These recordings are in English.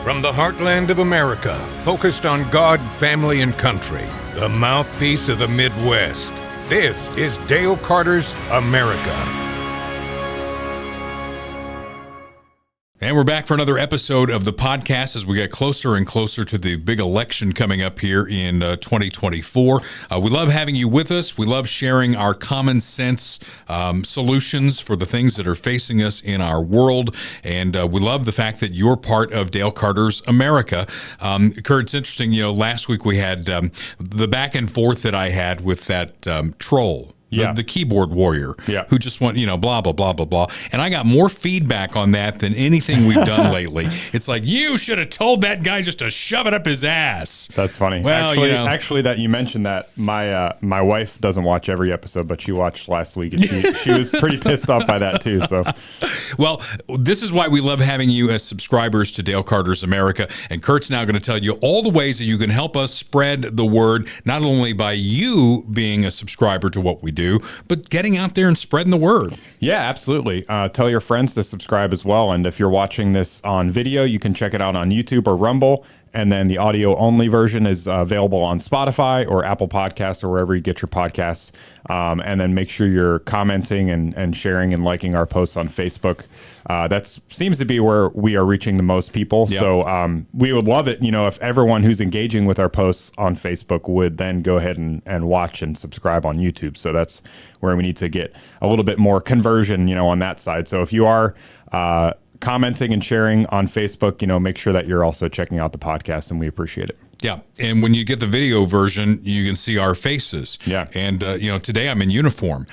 From the heartland of America, focused on God, family, and country, the mouthpiece of the Midwest. This is Dale Carter's America. And we're back for another episode of the podcast as we get closer and closer to the big election coming up here in 2024. We love having you with us. We love sharing our common sense solutions for the things that are facing us in our world. And we love the fact that you're part of Dale Carter's America. Kurt, it's interesting, last week we had the back and forth that I had with that troll. The keyboard warrior who just went, blah, blah, blah, blah, blah. And I got more feedback on that than anything we've done lately. It's like, you should have told that guy just to shove it up his ass. That's funny. Well, actually, that you mentioned that, my wife doesn't watch every episode, but she watched last week, and she was pretty pissed off by that, too. So, well, this is why we love having you as subscribers to Dale Carter's America. And Kurt's now going to tell you all the ways that you can help us spread the word, not only by you being a subscriber to what we do, but getting out there and spreading the word. Yeah, absolutely. Tell your friends to subscribe as well. And if you're watching this on video, you can check it out on YouTube or Rumble. And then the audio only version is available on Spotify or Apple Podcasts or wherever you get your podcasts. And then make sure you're commenting and sharing and liking our posts on Facebook. That seems to be where we are reaching the most people. Yep. So we would love it, if everyone who's engaging with our posts on Facebook would then go ahead and watch and subscribe on YouTube. So that's where we need to get a little bit more conversion, on that side. So if you are commenting and sharing on Facebook, make sure that you're also checking out the podcast, and we appreciate it. Yeah. And when you get the video version, you can see our faces. Yeah. And, today I'm in uniform.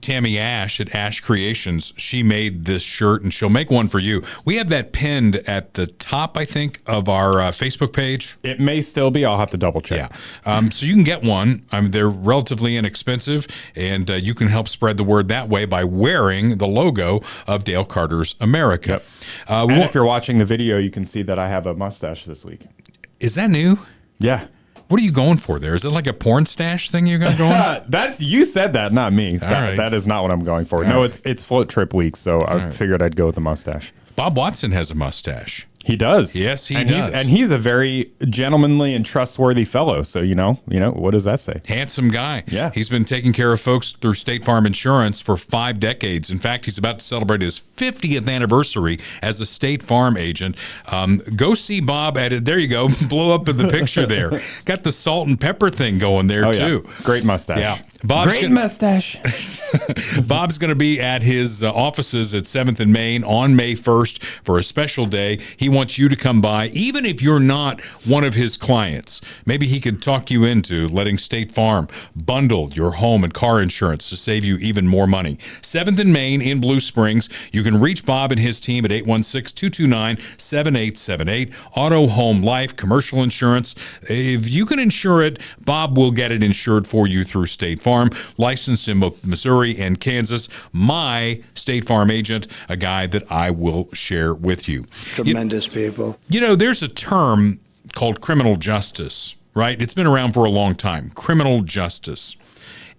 Tammy Ash at Ash Creations, she made this shirt, and she'll make one for you. We have that pinned at the top, I think, of our Facebook page. It may still be. I'll have to double check. Yeah. So you can get one. They're relatively inexpensive, and you can help spread the word that way by wearing the logo of Dale Carter's America. Yep. And if you're watching the video, you can see that I have a mustache this week. Is that new? Yeah. What are you going for there? Is it like a porn stash thing you got going? You said that, not me. That is not what I'm going for. No, it's float trip week, so I figured I'd go with the mustache. Bob Watson has a mustache. He does. Yes, he does. And he's a very gentlemanly and trustworthy fellow. So, what does that say? Handsome guy. Yeah. He's been taking care of folks through State Farm Insurance for 5 decades. In fact, he's about to celebrate his 50th anniversary as a State Farm agent. Go see Bob at it. There you go. Blow up in the picture there. Got the salt and pepper thing going there, too. Yeah. Great mustache. Yeah. Mustache. Bob's going to be at his offices at 7th and Main on May 1st for a special day. He wants you to come by, even if you're not one of his clients. Maybe he could talk you into letting State Farm bundle your home and car insurance to save you even more money. 7th and Main in Blue Springs. You can reach Bob and his team at 816-229-7878. Auto, home, life, commercial insurance. If you can insure it, Bob will get it insured for you through State Farm, licensed in both Missouri and Kansas. My State Farm agent, a guy that I will share with you. Tremendous people. There's a term called criminal justice, right? It's been around for a long time. Criminal justice.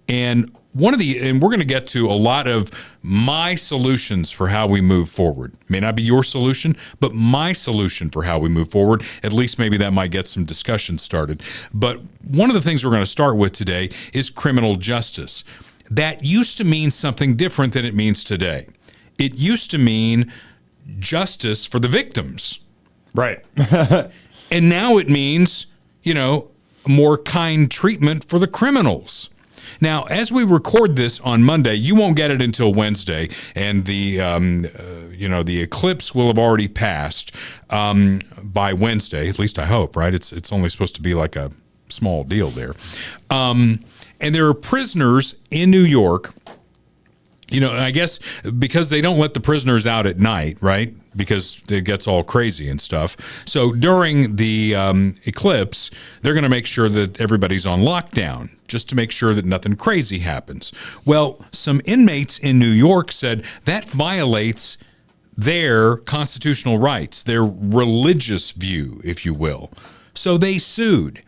And we're going to get to a lot of my solutions for how we move forward. May not be your solution, but my solution for how we move forward. At least maybe that might get some discussion started. But one of the things we're going to start with today is criminal justice. That used to mean something different than it means today. It used to mean justice for the victims. Right. And now it means, more kind treatment for the criminals. Now, as we record this on Monday, you won't get it until Wednesday, and the eclipse will have already passed by Wednesday. At least I hope, right? It's only supposed to be like a small deal there. And there are prisoners in New York. I guess because they don't let the prisoners out at night, right? Because it gets all crazy and stuff. So during the eclipse, they're going to make sure that everybody's on lockdown just to make sure that nothing crazy happens. Well, some inmates in New York said that violates their constitutional rights, their religious view, if you will. So they sued.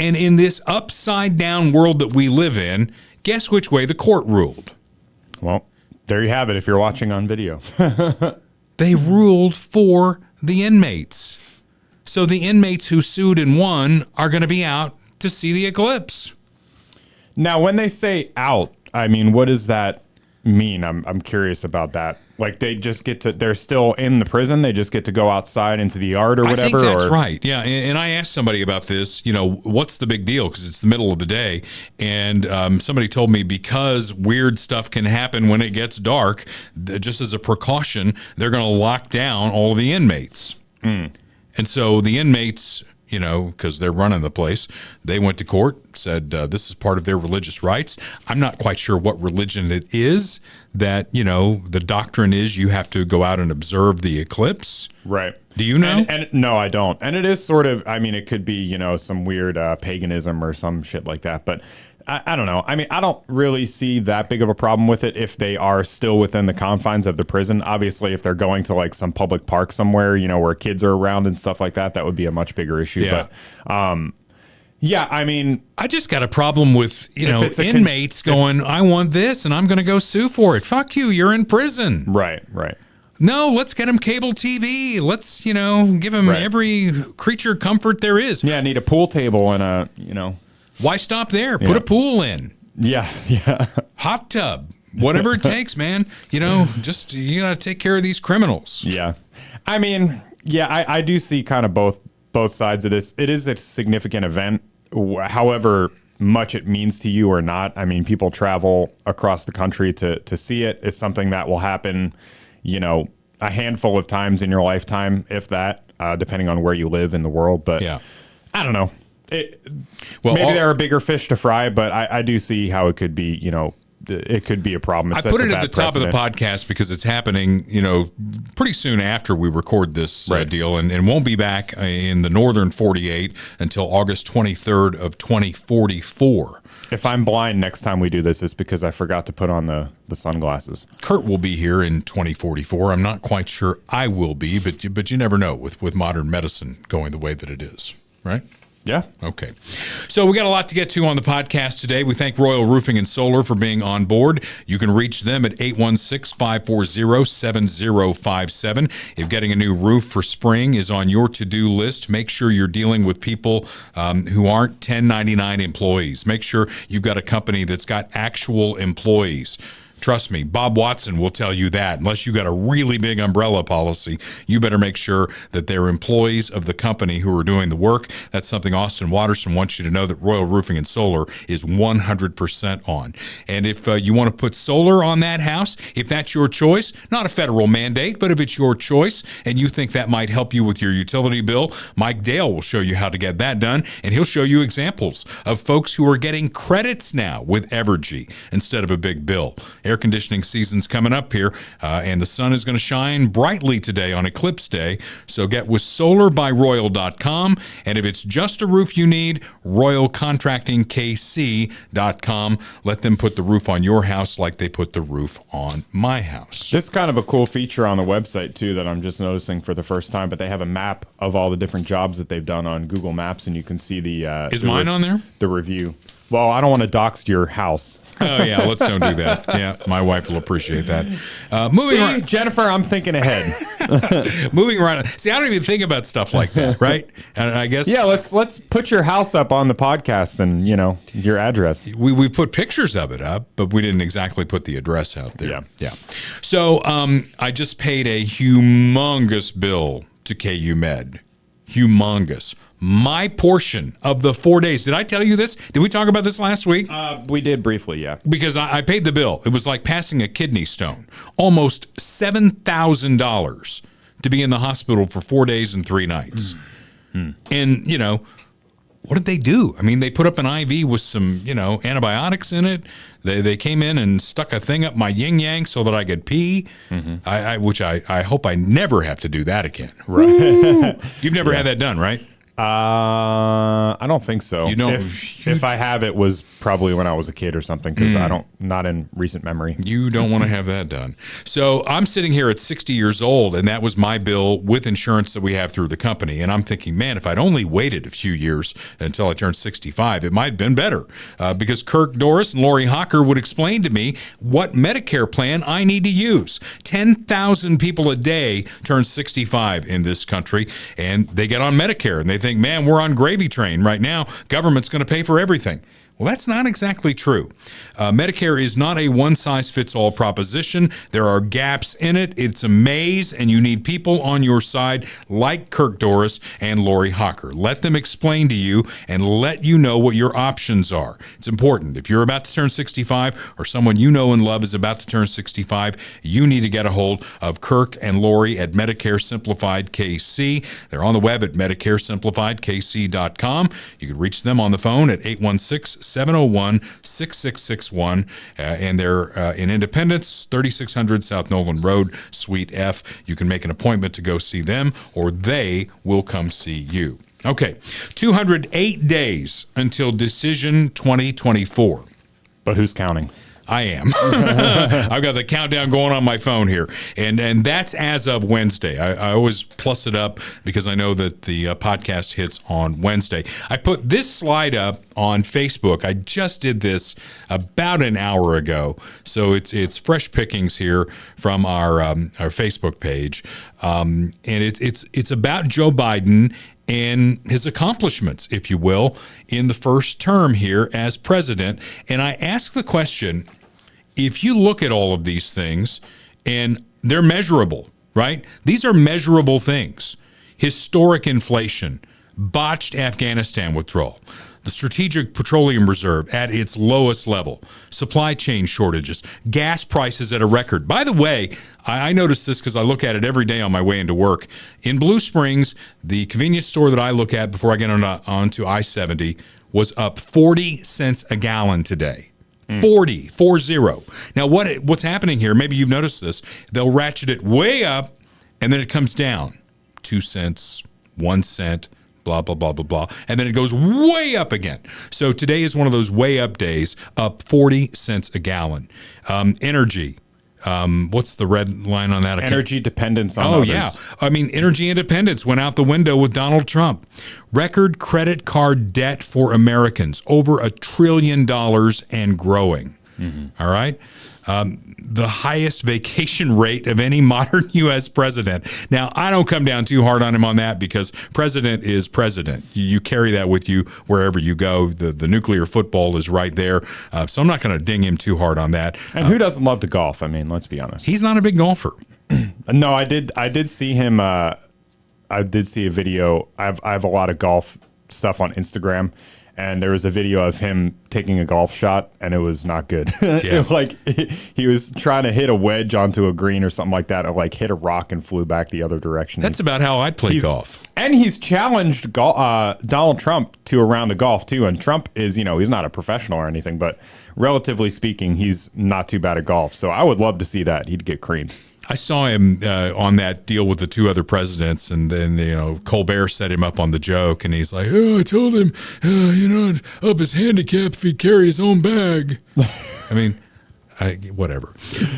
And in this upside down world that we live in, guess which way the court ruled? Well, there you have it if you're watching on video. They ruled for the inmates. So the inmates who sued and won are going to be out to see the eclipse. Now, when they say out, I mean, what does that mean? I'm curious about that. Like, they just get to, they're still in the prison, they just get to go outside into the yard or whatever? I think that's right. Yeah, and I asked somebody about this, what's the big deal? Because it's the middle of the day. And somebody told me because weird stuff can happen when it gets dark, just as a precaution, they're going to lock down all of the inmates. And so the inmates, because they're running the place, they went to court, said this is part of their religious rights. I'm not quite sure what religion it is that, the doctrine is you have to go out and observe the eclipse. Right. Do you know? And no, I don't. And it is sort of, I mean, it could be, some weird paganism or some shit like that. But I don't know. I mean, I don't really see that big of a problem with it if they are still within the confines of the prison. Obviously, if they're going to like some public park somewhere, where kids are around and stuff like that, that would be a much bigger issue. Yeah. But yeah, I mean, I just got a problem with, inmates going, I want this and I'm going to go sue for it. Fuck you. You're in prison. Right. No, let's get them cable TV. Let's, give them every creature comfort there is. Yeah, I need a pool table and a, Why stop there? Put a pool in. Yeah. Hot tub. Whatever it takes, man. Just you got to take care of these criminals. Yeah. I mean, yeah, I do see kind of both sides of this. It is a significant event, however much it means to you or not. I mean, people travel across the country to see it. It's something that will happen, a handful of times in your lifetime, if that, depending on where you live in the world. But yeah. I don't know. Maybe there are bigger fish to fry, but I do see how it could be, it could be a problem. I put it at the top of the podcast because it's happening, pretty soon after we record this deal, and won't be back in the northern 48 until August 23rd of 2044. If I'm blind next time we do this, it's because I forgot to put on the sunglasses. Kurt will be here in 2044. I'm not quite sure I will be, but you never know with modern medicine going the way that it is, right? Yeah. Okay. So we got a lot to get to on the podcast today. We thank Royal Roofing and Solar for being on board. You can reach them at 816-540-7057. If getting a new roof for spring is on your to-do list, make sure you're dealing with people who aren't 1099 employees. Make sure you've got a company that's got actual employees. Trust me, Bob Watson will tell you that. Unless you got a really big umbrella policy, you better make sure that they're employees of the company who are doing the work. That's something Austin Watterson wants you to know that Royal Roofing and Solar is 100% on. And if you want to put solar on that house, if that's your choice, not a federal mandate, but if it's your choice and you think that might help you with your utility bill, Mike Dale will show you how to get that done, and he'll show you examples of folks who are getting credits now with Evergy instead of a big bill. Air conditioning season's coming up here, and the sun is going to shine brightly today on Eclipse Day. So get with solarbyroyal.com, and if it's just a roof you need, royalcontractingkc.com. Let them put the roof on your house like they put the roof on my house. This is kind of a cool feature on the website, too, that I'm just noticing for the first time, but they have a map of all the different jobs that they've done on Google Maps, and you can see the... Is mine on there? The review. Well, I don't want to dox your house. Oh, yeah, let's don't do that. Yeah, my wife will appreciate that. See, Jennifer, I'm thinking ahead. Moving right on. See, I don't even think about stuff like that, right? And I guess... Yeah, let's put your house up on the podcast and, your address. We put pictures of it up, but we didn't exactly put the address out there. Yeah. So I just paid a humongous bill to KU Med. Humongous. My portion of the 4 days. Did I tell you this? Did we talk about this last week? We did briefly, yeah. Because I paid the bill. It was like passing a kidney stone. Almost $7,000 to be in the hospital for 4 days and 3 nights. And, what did they do? I mean, they put up an IV with some, antibiotics in it. They came in and stuck a thing up my yin-yang so that I could pee, which I hope I never have to do that again. Right. You've never had that done, right? I don't think so. You don't. If I have, it was probably when I was a kid or something, because not in recent memory. You don't want to have that done. So I'm sitting here at 60 years old, and that was my bill with insurance that we have through the company. And I'm thinking, man, if I'd only waited a few years until I turned 65, it might have been better. Because Kirk Doris and Lori Hocker would explain to me what Medicare plan I need to use. 10,000 people a day turn 65 in this country, and they get on Medicare, and they think, man, we're on gravy train right now. Government's going to pay for everything. Well, that's not exactly true. Medicare is not a one-size-fits-all proposition. There are gaps in it. It's a maze, and you need people on your side like Kirk Doris and Lori Hocker. Let them explain to you and let you know what your options are. It's important. If you're about to turn 65 or someone you know and love is about to turn 65, you need to get a hold of Kirk and Lori at Medicare Simplified KC. They're on the web at MedicareSimplifiedKC.com. You can reach them on the phone at 816-701-6661, and they're in Independence, 3600 South Nolan Road, Suite F. You can make an appointment to go see them, or they will come see you. Okay, 208 days until Decision 2024. But who's counting? I am. I've got the countdown going on my phone here. And that's as of Wednesday. I always plus it up because I know that the podcast hits on Wednesday. I put this slide up on Facebook. I just did this about an hour ago. So it's fresh pickings here from our Facebook page. And it's about Joe Biden and his accomplishments, if you will, in the first term here as president. And I ask the question, if you look at all of these things, and they're measurable, right? These are measurable things. Historic inflation, botched Afghanistan withdrawal, the Strategic Petroleum Reserve at its lowest level, supply chain shortages, gas prices at a record. By the way, I noticed this because I look at it every day on my way into work. In Blue Springs, the convenience store that I look at before I get onto I-70 was up 40 cents a gallon today. 40. Now, what's happening here, maybe you've noticed this, they'll ratchet it way up, and then it comes down 2 cents, 1 cent, blah, blah, blah, blah, blah. And then it goes way up again. So today is one of those way up days, up 40 cents a gallon. Energy. What's the red line on that? Energy dependence on others. Yeah. I mean, energy independence went out the window with Donald Trump. Record credit card debt for Americans, over $1 trillion and growing. Mm-hmm. All right. The highest vacation rate of any modern U.S. president. Now, I don't come down too hard on him on that because president is president. You carry that with you wherever you go. The nuclear football is right there. So I'm not going to ding him too hard on that. And who doesn't love to golf? I mean, let's be honest. He's not a big golfer. No, I did see him. I did see a video. I have a lot of golf stuff on Instagram. And there was a video of him taking a golf shot, and it was not good. Yeah. He was trying to hit a wedge onto a green or something like that, or like hit a rock and flew back the other direction. That's about how I'd play golf. And he's challenged Donald Trump to a round of golf too. And Trump is, he's not a professional or anything, but relatively speaking, he's not too bad at golf. So I would love to see that. He'd get creamed. I saw him on that deal with the two other presidents, and then, Colbert set him up on the joke, and he's like, I told him, up his handicap if he'd carry his own bag. I mean, whatever.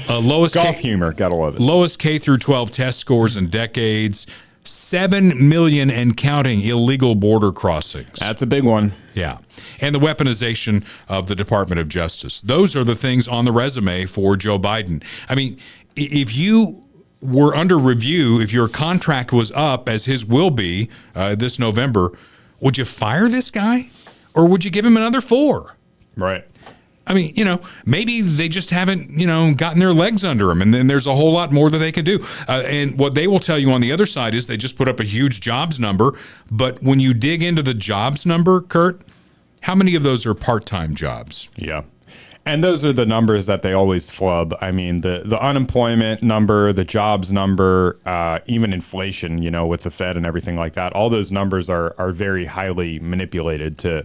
Lowest golf humor, gotta love it. Lowest K through 12 test scores in decades, 7 million and counting illegal border crossings. That's a big one. Yeah. And the weaponization of the Department of Justice. Those are the things on the resume for Joe Biden. I mean, if you were under review, if your contract was up, as his will be this November, would you fire this guy? Or would you give him another 4? Right. I mean, maybe they just haven't, gotten their legs under him, and then there's a whole lot more that they could do. And what they will tell you on the other side is they just put up a huge jobs number. But when you dig into the jobs number, Kurt, how many of those are part-time jobs? Yeah. And those are the numbers that they always flub. I mean, the unemployment number, the jobs number, even inflation, with the Fed and everything like that. All those numbers are very highly manipulated to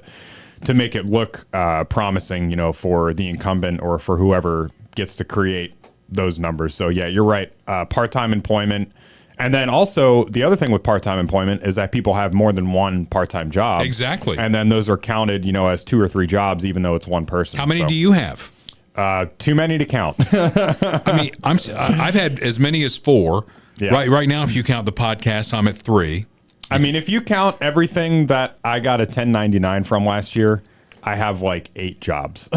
make it look promising, for the incumbent or for whoever gets to create those numbers. So, yeah, you're right. Part-time employment And then also the other thing with part-time employment is that people have more than one part-time job. Exactly. And then those are counted, as 2 or 3 jobs, even though it's one person. How many do you have? Too many to count. I mean, I've had as many as 4. Yeah. Right now, if you count the podcast, I'm at 3. I mean, if you count everything that I got a 1099 from last year, I have like 8 jobs.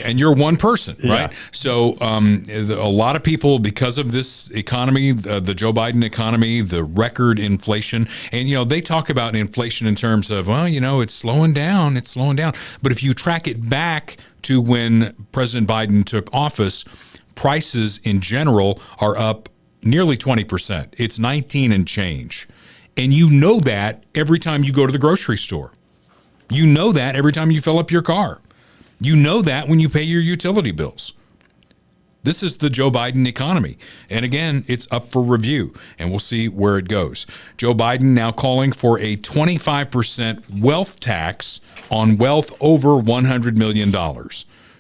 And you're one person, right? Yeah. So a lot of people, because of this economy, the Joe Biden economy, the record inflation, and they talk about inflation in terms of, it's slowing down, But if you track it back to when President Biden took office, prices in general are up nearly 20%. It's 19 and change. And you know that every time you go to the grocery store. You know that every time you fill up your car. You know that when you pay your utility bills. This is the Joe Biden economy. And again, it's up for review, and we'll see where it goes. Joe Biden now calling for a 25% wealth tax on wealth over $100 million.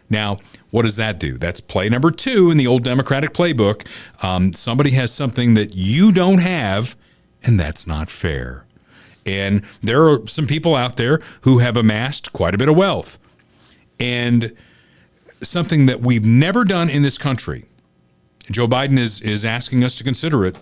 Now, what does that do? That's play number 2 in the old Democratic playbook. Somebody has something that you don't have, and that's not fair. And there are some people out there who have amassed quite a bit of wealth. And something that we've never done in this country, Joe Biden is asking us to consider it,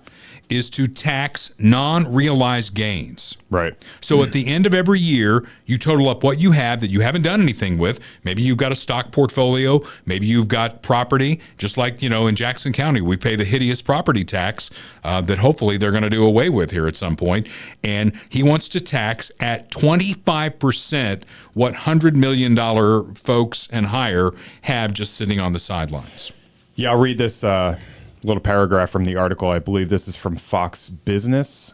is to tax non-realized gains. Right. So at the end of every year, you total up what you have that you haven't done anything with. Maybe you've got a stock portfolio. Maybe you've got property. Just like, in Jackson County, we pay the hideous property tax that hopefully they're going to do away with here at some point. And he wants to tax at 25% what $100 million folks and higher have just sitting on the sidelines. Yeah, I'll read this little paragraph from the article. I believe this is from Fox Business.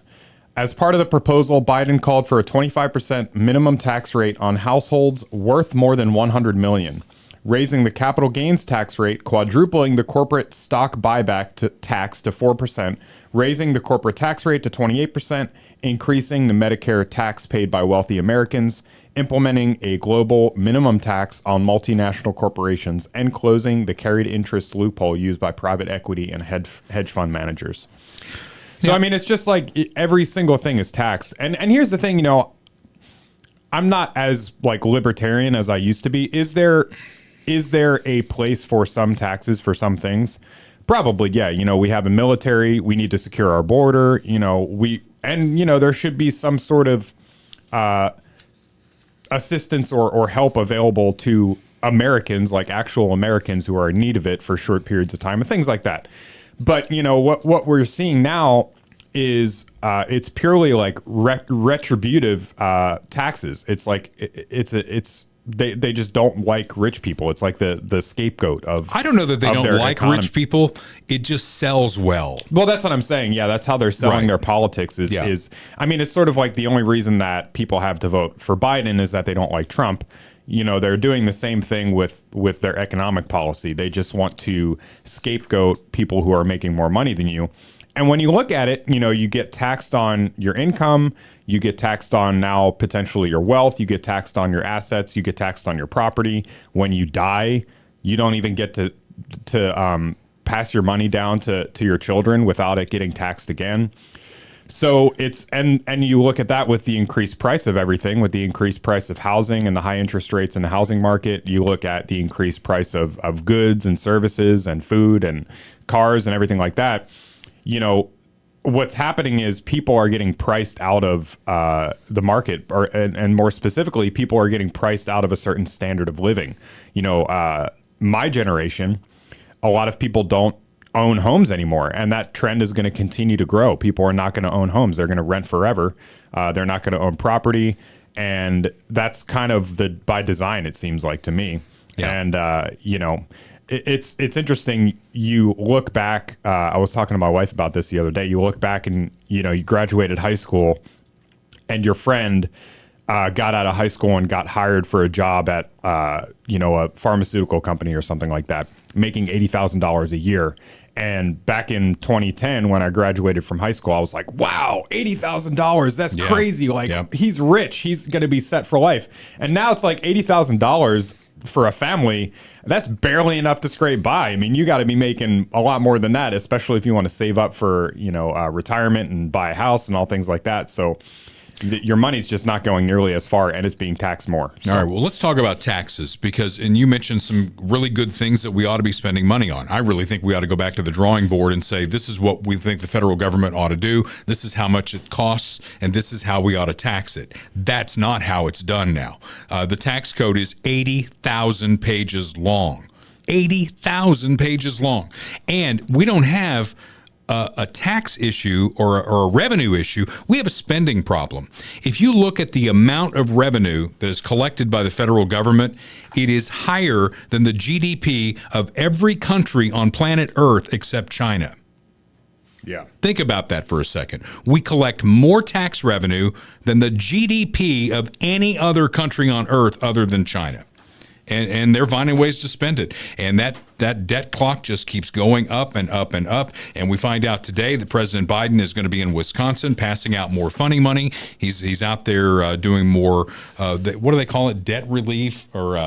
As part of the proposal, Biden called for a 25% minimum tax rate on households worth more than $100 million, raising the capital gains tax rate, quadrupling the corporate stock buyback tax to 4%, raising the corporate tax rate to 28%, increasing the Medicare tax paid by wealthy Americans, implementing a global minimum tax on multinational corporations, and closing the carried interest loophole used by private equity and hedge fund managers. So, I mean, it's just like every single thing is taxed. And here's the thing, I'm not as like libertarian as I used to be. Is there a place for some taxes for some things? Probably, yeah. We have a military. We need to secure our border. There should be some sort of assistance or help available to Americans, like actual Americans who are in need of it for short periods of time and things like that. But what we're seeing now is it's purely like retributive taxes. It's like they just don't like rich people. It's like the scapegoat of. I don't know that they don't like economy. Rich people. It just sells well. Well, that's what I'm saying. Yeah, that's how they're selling their politics. Is I mean, it's sort of like the only reason that people have to vote for Biden is that they don't like Trump. They're doing the same thing with their economic policy. They just want to scapegoat people who are making more money than you. And when you look at it, you get taxed on your income, you get taxed on now potentially your wealth, you get taxed on your assets, you get taxed on your property. When you die, you don't even get to pass your money down to your children without it getting taxed again. So it's and you look at that with the increased price of everything, with the increased price of housing and the high interest rates in the housing market. You look at the increased price of goods and services and food and cars and everything like that. What's happening is people are getting priced out of the market, and more specifically, people are getting priced out of a certain standard of living. My generation, a lot of people don't own homes anymore, and that trend is going to continue to grow. People are not going to own homes. They're going to rent forever. They're not going to own property, and that's kind of by design, it seems like to me. Yeah. And it's interesting. You look back, I was talking to my wife about this the other day. You look back and you graduated high school and your friend got out of high school and got hired for a job at a pharmaceutical company or something like that, making $80,000 a year. And back in 2010, when I graduated from high school, I was like, wow, $80,000. That's crazy. Like, he's rich. He's going to be set for life. And now it's like $80,000 for a family, that's barely enough to scrape by. I mean, you got to be making a lot more than that, especially if you want to save up for, retirement and buy a house and all things like that. So your money's just not going nearly as far, and it's being taxed more. So. All right, well, let's talk about taxes and you mentioned some really good things that we ought to be spending money on. I really think we ought to go back to the drawing board and say, this is what we think the federal government ought to do. This is how much it costs, and this is how we ought to tax it. That's not how it's done now. The tax code is 80,000 pages long. 80,000 pages long. And we don't have a tax issue or a revenue issue. We have a spending problem. If you look at the amount of revenue that is collected by the federal government, it is higher than the GDP of every country on planet Earth except China. Yeah. Think about that for a second. We collect more tax revenue than the GDP of any other country on Earth other than China. And they're finding ways to spend it. And that debt clock just keeps going up and up and up. And we find out today that President Biden is going to be in Wisconsin passing out more funny money. He's out there doing more, what do they call it, debt relief or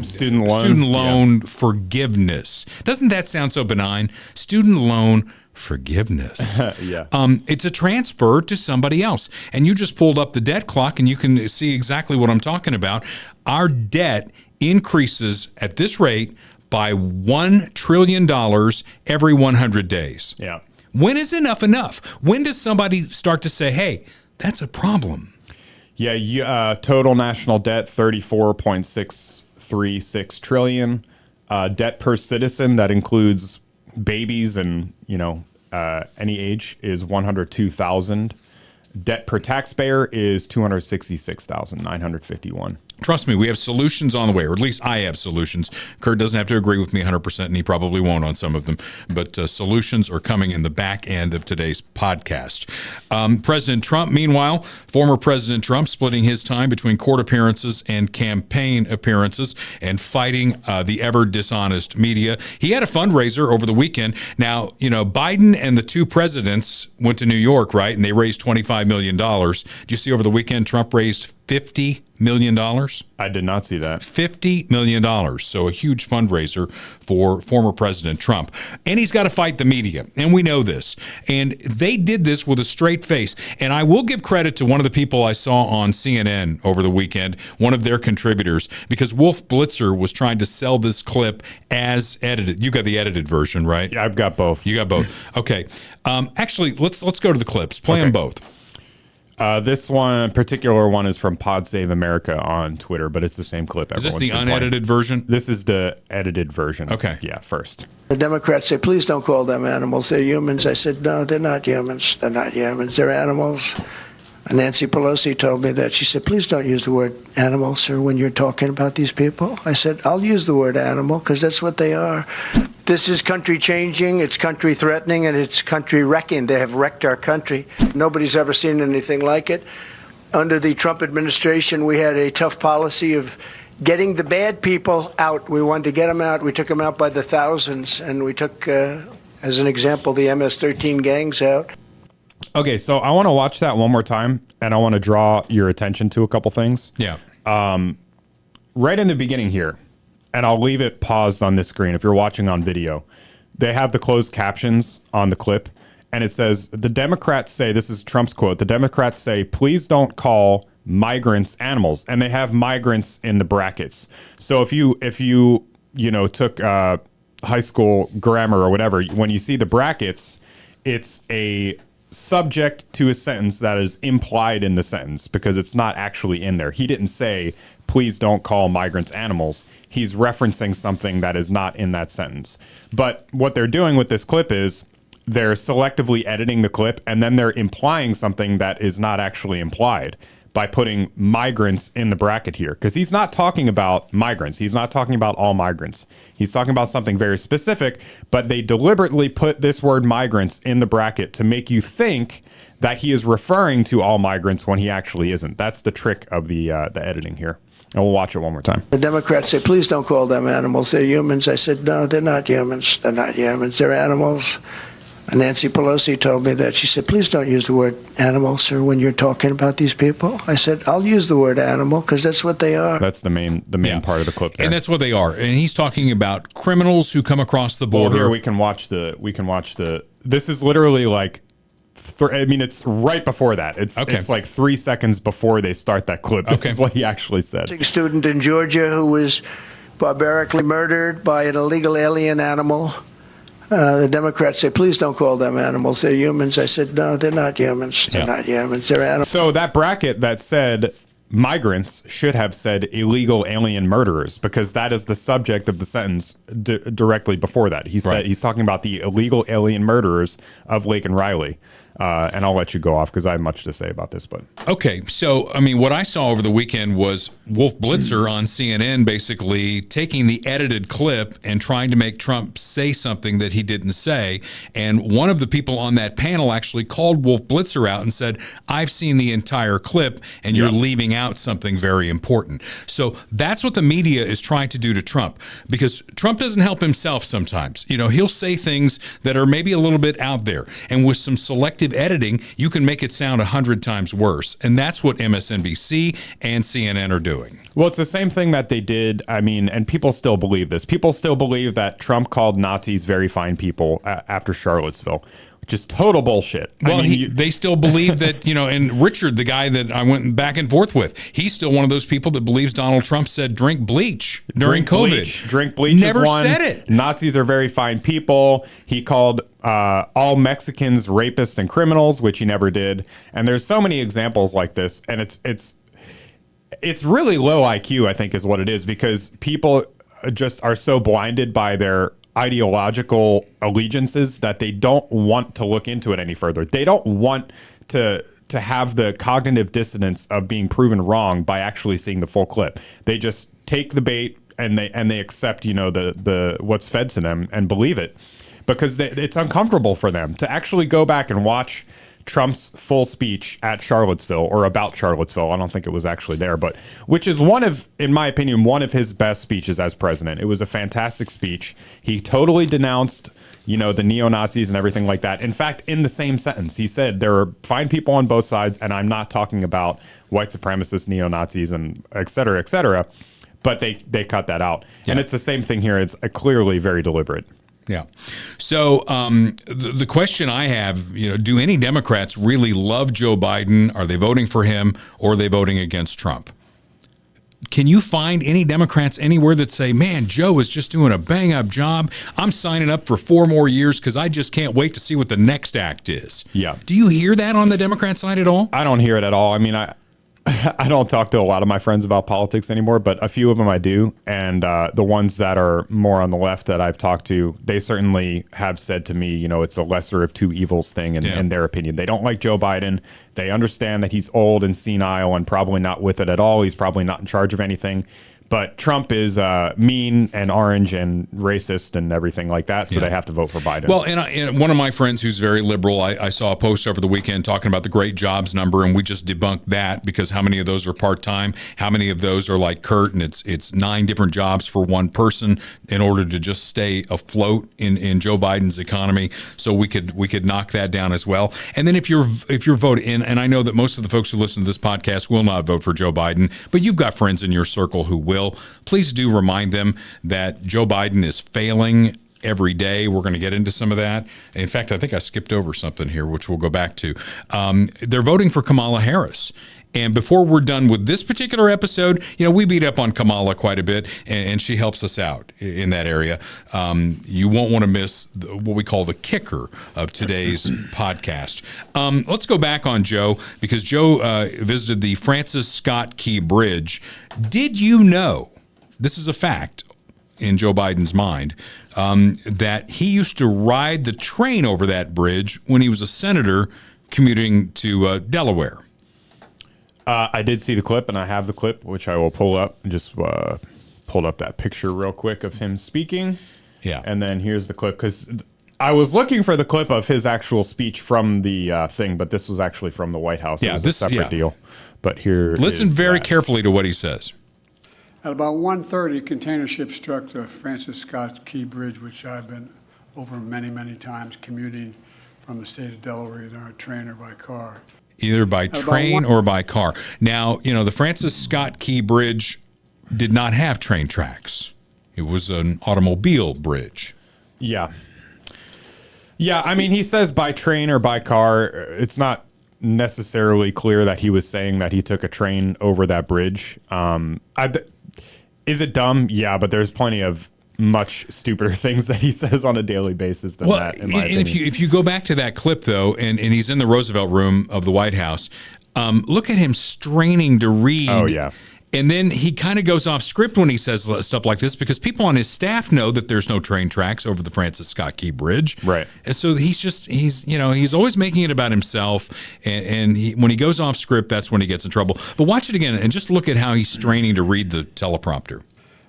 student loan? Student loan forgiveness. Doesn't that sound so benign? Student loan forgiveness. Yeah. It's a transfer to somebody else. And you just pulled up the debt clock and you can see exactly what I'm talking about. Our debt increases at this rate by $1 trillion every 100 days. Yeah. When is enough enough? When does somebody start to say, hey, that's a problem? Yeah, total national debt, 34.636 trillion. Debt per citizen, that includes babies and, any age, is 102,000. Debt per taxpayer is 266,951. Trust me, we have solutions on the way, or at least I have solutions. Kurt doesn't have to agree with me 100%, and he probably won't on some of them. But solutions are coming in the back end of today's podcast. President Trump, meanwhile, former President Trump, splitting his time between court appearances and campaign appearances and fighting the ever dishonest media. He had a fundraiser over the weekend. Now, Biden and the two presidents went to New York, right? And they raised $25 million. Did you see over the weekend Trump raised $50 million? I did not see that. $50 million. So a huge fundraiser for former President Trump. And he's got to fight the media. And we know this. And they did this with a straight face. And I will give credit to one of the people I saw on CNN over the weekend, one of their contributors, because Wolf Blitzer was trying to sell this clip as edited. You got the edited version, right? Yeah, I've got both. You got both. Okay. Actually, let's go to the clips. Play them both. This one, particular one, is from Pod Save America on Twitter, but it's the same clip. Is this the unedited version? This is the edited version. Okay. Yeah, first. The Democrats say, please don't call them animals. They're humans. I said, no, they're not humans. They're not humans. They're animals. And Nancy Pelosi told me that. She said, please don't use the word animal, sir, when you're talking about these people. I said, I'll use the word animal because that's what they are. This is country changing, it's country threatening, and it's country wrecking. They have wrecked our country. Nobody's ever seen anything like it. Under the Trump administration, we had a tough policy of getting the bad people out. We wanted to get them out. We took them out by the thousands, and we took, as an example, the MS-13 gangs out. Okay, so I want to watch that one more time, and I want to draw your attention to a couple things. Yeah. Right in the beginning here, and I'll leave it paused on this screen if you're watching on video. They have the closed captions on the clip, and it says, the Democrats say, this is Trump's quote, the Democrats say, please don't call migrants animals. And they have migrants in the brackets. So if you took high school grammar or whatever, when you see the brackets, it's a subject to a sentence that is implied in the sentence because it's not actually in there. He didn't say, please don't call migrants animals. He's referencing something that is not in that sentence. But what they're doing with this clip is they're selectively editing the clip and then they're implying something that is not actually implied by putting migrants in the bracket here. Because he's not talking about migrants. He's not talking about all migrants. He's talking about something very specific, but they deliberately put this word migrants in the bracket to make you think that he is referring to all migrants when he actually isn't. That's the trick of the editing here. And we'll watch it one more time. The Democrats say, please don't call them animals. They're humans. I said, no, they're not humans. They're not humans. They're animals. Nancy Pelosi told me that. She said, please don't use the word animal, sir, when you're talking about these people. I said, I'll use the word animal because that's what they are. That's the main part of the clip there. And that's what they are. And he's talking about criminals who come across the border. Well, here we can watch the. This is literally like. It's right before that. It's like 3 seconds before they start that clip. This is what he actually said. A student in Georgia who was barbarically murdered by an illegal alien animal. The Democrats say, please don't call them animals. They're humans. I said, no, they're not humans. They're not humans. They're animals. So that bracket that said migrants should have said illegal alien murderers, because that is the subject of the sentence directly before that. He said he's talking about the illegal alien murderers of Lake and Riley. And I'll let you go off because I have much to say about this. But okay, so I mean, what I saw over the weekend was Wolf Blitzer on CNN basically taking the edited clip and trying to make Trump say something that he didn't say. And one of the people on that panel actually called Wolf Blitzer out and said, "I've seen the entire clip, and you're leaving out something very important." So that's what the media is trying to do to Trump, because Trump doesn't help himself sometimes. You know, he'll say things that are maybe a little bit out there, and with some selective editing, you can make it sound 100 times worse. And that's what MSNBC and CNN are doing. Well, it's the same thing that they did. I mean, and people still believe this. People still believe that Trump called Nazis very fine people after Charlottesville, which is total bullshit. Well, they still believe that, you know, and Richard, the guy that I went back and forth with, he's still one of those people that believes Donald Trump said drink bleach during COVID. Drink bleach. Never is one. said it. Nazis are very fine people. He called all Mexicans rapists and criminals, which he never did. And there's so many examples like this, and it's really low IQ, I think, is what it is, because people just are so blinded by their ideological allegiances that they don't want to look into it any further. They don't want to have the cognitive dissonance of being proven wrong by actually seeing the full clip. They just take the bait and they accept, you know, the what's fed to them and believe it, because it's uncomfortable for them to actually go back and watch Trump's full speech at Charlottesville, or about Charlottesville. I don't think it was actually there, but which is in my opinion, one of his best speeches as president. It was a fantastic speech. He totally denounced, you know, the neo-Nazis and everything like that. In fact, in the same sentence, he said there are fine people on both sides, and I'm not talking about white supremacists, neo-Nazis, and et cetera, et cetera. But they cut that out. Yeah. And it's the same thing here. It's clearly very deliberate. Yeah. So the question I have, you know, do any Democrats really love Joe Biden? Are they voting for him, or are they voting against Trump? Can you find any Democrats anywhere that say, man, Joe is just doing a bang-up job. I'm signing up for 4 more years because I just can't wait to see what the next act is. Yeah. Do you hear that on the Democrat side at all? I don't hear it at all. I mean, I don't talk to a lot of my friends about politics anymore, but a few of them I do. And the ones that are more on the left that I've talked to, they certainly have said to me, you know, it's a lesser of two evils thing in their opinion. They don't like Joe Biden. They understand that he's old and senile and probably not with it at all. He's probably not in charge of anything. But Trump is mean and orange and racist and everything like that, so they have to vote for Biden. Well, and one of my friends who's very liberal, I saw a post over the weekend talking about the great jobs number, and we just debunked that, because how many of those are part-time? How many of those are like Kurt, and it's 9 different jobs for one person in order to just stay afloat in Joe Biden's economy? So we could knock that down as well. And then if you're voting, and I know that most of the folks who listen to this podcast will not vote for Joe Biden, but you've got friends in your circle who will. Please do remind them that Joe Biden is failing every day. We're going to get into some of that. In fact, I think I skipped over something here, which we'll go back to. They're voting for Kamala Harris. And before we're done with this particular episode, you know, we beat up on Kamala quite a bit, and she helps us out in that area. You won't want to miss what we call the kicker of today's podcast. Let's go back on Joe, because Joe visited the Francis Scott Key Bridge. Did you know, this is a fact in Joe Biden's mind, that he used to ride the train over that bridge when he was a senator commuting to Delaware? I did see the clip, and I have the clip, which I will pull up. Just pulled up that picture real quick of him speaking. Yeah. And then here's the clip, because I was looking for the clip of his actual speech from the thing, but this was actually from the White House. Yeah, it was a separate deal. But here, listen very carefully to what he says. At about 1:30, container ship struck the Francis Scott Key Bridge, which I've been over many, many times commuting from the state of Delaware, either on a train or by car. Either by train or by car. Now, you know, the Francis Scott Key Bridge did not have train tracks. It was an automobile bridge. Yeah. Yeah, I mean, he says by train or by car. It's not necessarily clear that he was saying that he took a train over that bridge. Is it dumb? Yeah, but there's plenty of much stupider things that he says on a daily basis than that, in my opinion. If you go back to that clip, though, and he's in the Roosevelt Room of the White House, look at him straining to read. Oh, yeah. And then he kind of goes off script when he says stuff like this because people on his staff know that there's no train tracks over the Francis Scott Key Bridge. Right. And so he's always making it about himself. And when he goes off script, that's when he gets in trouble. But watch it again and just look at how he's straining to read the teleprompter.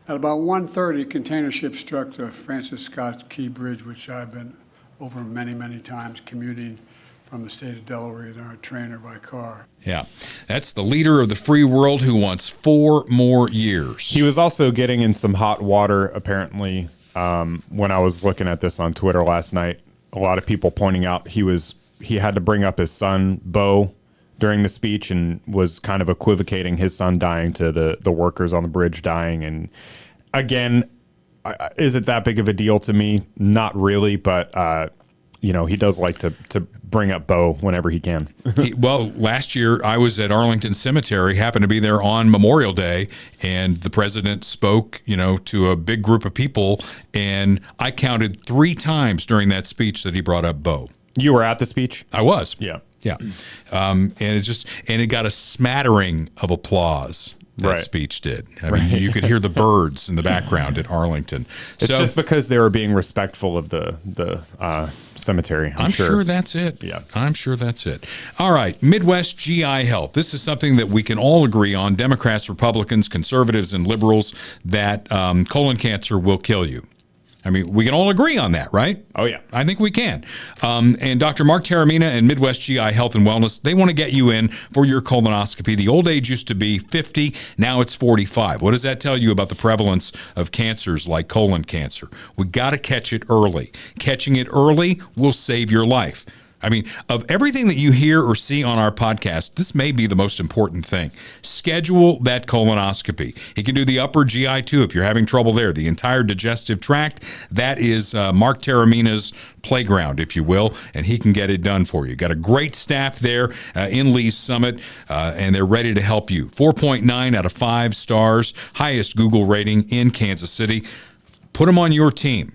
At about 1:30, container ship struck the Francis Scott Key Bridge, which I've been over many, many times commuting from the state of Delaware, either on a train or by car. Yeah, that's the leader of the free world who wants 4 more years. He was also getting in some hot water, apparently, when I was looking at this on Twitter last night. A lot of people pointing out he had to bring up his son, Bo, during the speech and was kind of equivocating his son dying to the workers on the bridge dying. And again, is it that big of a deal to me? Not really, but he does like to bring up Bo whenever he can. Well, last year I was at Arlington Cemetery, happened to be there on Memorial Day, and the president spoke, to a big group of people, and I counted 3 times during that speech that he brought up Bo. You were at the speech? I was. Yeah. Yeah. And it got a smattering of applause. That speech did. I mean, you could hear the birds in the background at Arlington. It's just because they were being respectful of the cemetery. I'm sure that's it. Yeah. I'm sure that's it. All right. Midwest GI health. This is something that we can all agree on, Democrats, Republicans, conservatives, and liberals, that colon cancer will kill you. I mean, we can all agree on that, right? Oh, yeah. I think we can. And Dr. Mark Taramina and Midwest GI Health and Wellness, they want to get you in for your colonoscopy. The old age used to be 50. Now it's 45. What does that tell you about the prevalence of cancers like colon cancer? We got to catch it early. Catching it early will save your life. I mean, of everything that you hear or see on our podcast, this may be the most important thing. Schedule that colonoscopy. He can do the upper GI too if you're having trouble there. The entire digestive tract, that is Mark Taramina's playground, if you will, and he can get it done for you. Got a great staff there in Lee's Summit, and they're ready to help you. 4.9 out of 5 stars, highest Google rating in Kansas City. Put them on your team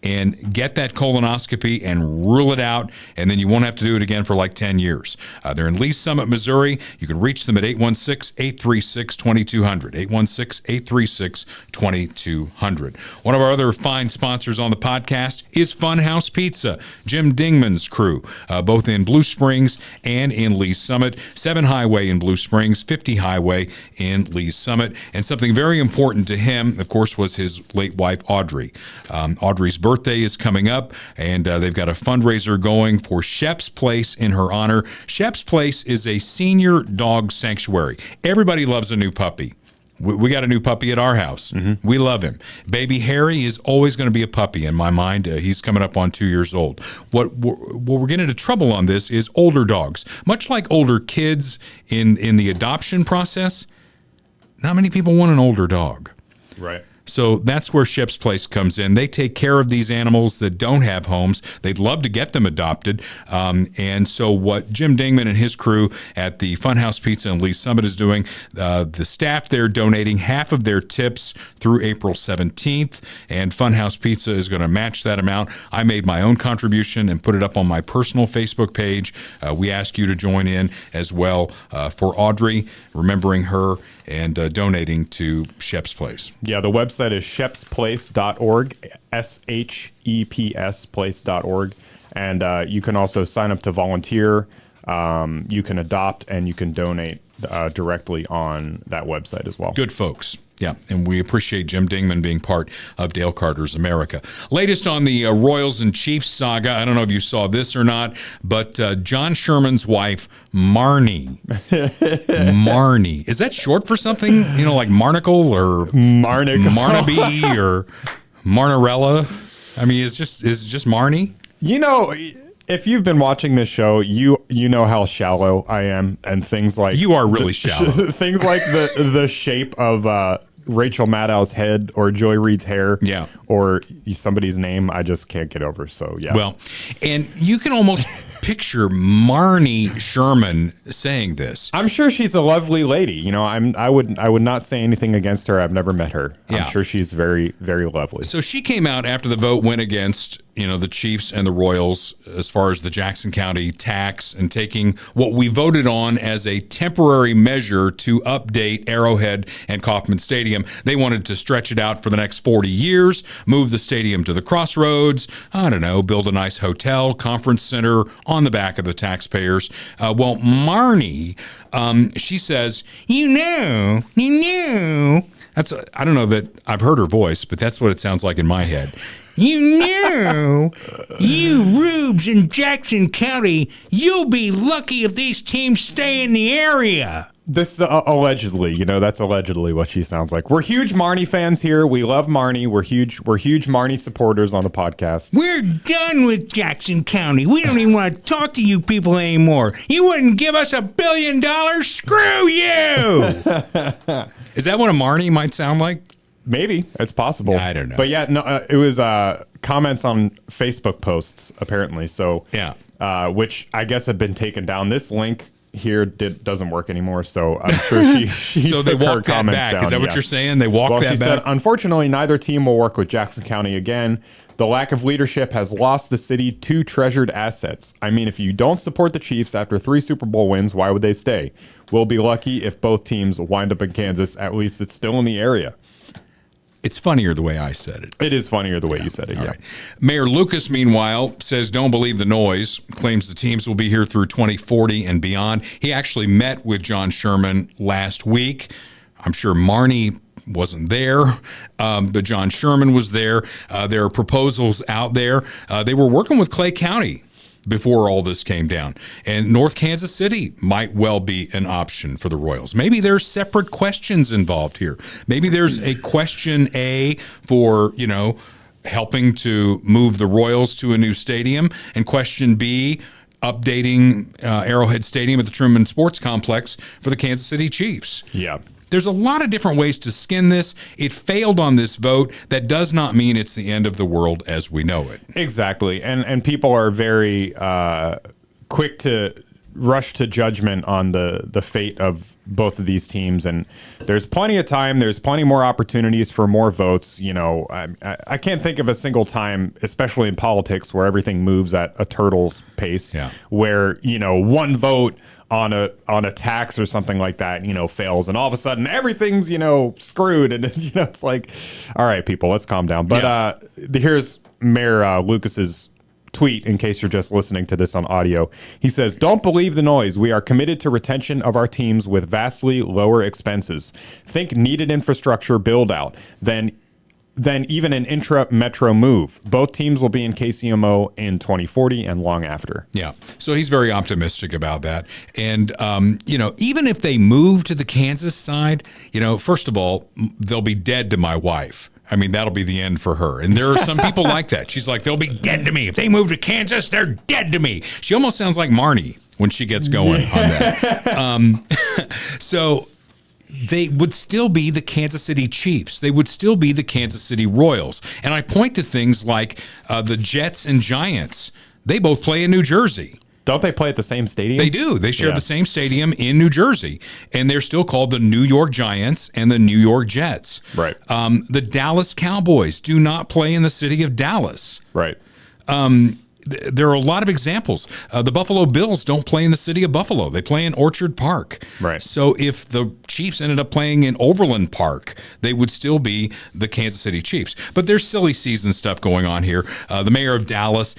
and get that colonoscopy and rule it out, and then you won't have to do it again for like 10 years. They're in Lee's Summit, Missouri. You can reach them at 816-836-2200, 816-836-2200. One of our other fine sponsors on the podcast is Funhouse Pizza, Jim Dingman's crew, both in Blue Springs and in Lee's Summit, 7 Highway in Blue Springs, 50 Highway in Lee's Summit. And something very important to him, of course, was his late wife, Audrey. Audrey's birthday is coming up, and they've got a fundraiser going for Shep's Place in her honor. Shep's Place is a senior dog sanctuary. Everybody loves a new puppy. We got a new puppy at our house. Mm-hmm. We love him. Baby Harry is always going to be a puppy in my mind. He's coming up on 2 years old. What we're getting into trouble on this is older dogs. Much like older kids in the adoption process, not many people want an older dog. Right. So that's where Shep's Place comes in. They take care of these animals that don't have homes. They'd love to get them adopted. And so what Jim Dingman and his crew at the Funhouse Pizza and Lee's Summit is doing, the staff there donating half of their tips through April 17th, and Funhouse Pizza is going to match that amount. I made my own contribution and put it up on my personal Facebook page. We ask you to join in as well for Audrey, remembering her, and donating to Shep's Place. Yeah, the website is shepsplace.org, SHEPS place.org. And you can also sign up to volunteer. You can adopt, and you can donate directly on that website as well. Good folks. Yeah, and we appreciate Jim Dingman being part of Dale Carter's America. Latest on the Royals and Chiefs saga. I don't know if you saw this or not, but John Sherman's wife, Marny. Marny. Is that short for something? Like Marnicle or Marnaby or Marnarella? I mean, is it just Marny? if you've been watching this show, you know how shallow I am, and things like You are really shallow. Things like the shape of Rachel Maddow's head or Joy Reid's hair, Yeah. or somebody's name, I just can't get over. So yeah. Well, and you can almost picture Marny Sherman saying this. I'm sure she's a lovely lady. You know, I would not say anything against her. I've never met her. Yeah. I'm sure she's very, very lovely. So she came out after the vote went against, the Chiefs and the Royals as far as the Jackson County tax and taking what we voted on as a temporary measure to update Arrowhead and Kauffman Stadium. They wanted to stretch it out for the next 40 years, move the stadium to the crossroads, I don't know, build a nice hotel, conference center on the back of the taxpayers. Well, Marny, she says, that's, I don't know that I've heard her voice, but that's what it sounds like in my head. You rubes in Jackson County, you'll be lucky if these teams stay in the area. This allegedly, that's allegedly what she sounds like. We're huge Marny fans here. We love Marny. We're huge Marny supporters on the podcast. We're done with Jackson County. We don't even want to talk to you people anymore. You wouldn't give us $1 billion? Screw you! Is that what a Marny might sound like? Maybe. It's possible. I don't know. But yeah, no, it was comments on Facebook posts, apparently. So, yeah. Which I guess have been taken down. This link here doesn't work anymore, so I'm sure she so they took her walked that comments back. down. Is that what you're saying? They walked that she back? Said, unfortunately, neither team will work with Jackson County again. The lack of leadership has lost the city 2 treasured assets. I mean, if you don't support the Chiefs after 3 Super Bowl wins, why would they stay? We'll be lucky if both teams wind up in Kansas. At least it's still in the area. It's funnier the way I said it. It is funnier the way you said it, yeah. Right. Mayor Lucas, meanwhile, says don't believe the noise, claims the teams will be here through 2040 and beyond. He actually met with John Sherman last week. I'm sure Marny wasn't there, but John Sherman was there. There are proposals out there. They were working with Clay County before all this came down. And North Kansas City might well be an option for the Royals. Maybe there's separate questions involved here. Maybe there's a question A for, helping to move the Royals to a new stadium, and question B, updating Arrowhead Stadium at the Truman Sports Complex for the Kansas City Chiefs. Yeah. There's a lot of different ways to skin this. It failed on this vote. That does not mean it's the end of the world as we know it. Exactly. And people are very quick to rush to judgment on the fate of both of these teams. And there's plenty of time. There's plenty more opportunities for more votes. I can't think of a single time, especially in politics, where everything moves at a turtle's pace, where, one vote on a tax or something like that, fails, and all of a sudden everything's, screwed, and it's like, all right, people, let's calm down. But here's Mayor Lucas's tweet, in case you're just listening to this on audio. He says, "Don't believe the noise. We are committed to retention of our teams with vastly lower expenses. Think needed infrastructure build out, then even an intra-metro move. Both teams will be in KCMO in 2040 and long after." Yeah. So he's very optimistic about that. And, even if they move to the Kansas side, first of all, they'll be dead to my wife. I mean, that'll be the end for her. And there are some people like that. She's like, they'll be dead to me. If they move to Kansas, they're dead to me. She almost sounds like Marny when she gets going on that. So they would still be the Kansas City Chiefs. They would still be the Kansas City Royals. And I point to things like the Jets and Giants. They both play in New Jersey. Don't they play at the same stadium? They do. They share the same stadium in New Jersey. And they're still called the New York Giants and the New York Jets. Right. The Dallas Cowboys do not play in the city of Dallas. Right. There are a lot of examples. The Buffalo Bills don't play in the city of Buffalo. They play in Orchard Park. Right. So if the Chiefs ended up playing in Overland Park, they would still be the Kansas City Chiefs. But there's silly season stuff going on here. The mayor of Dallas,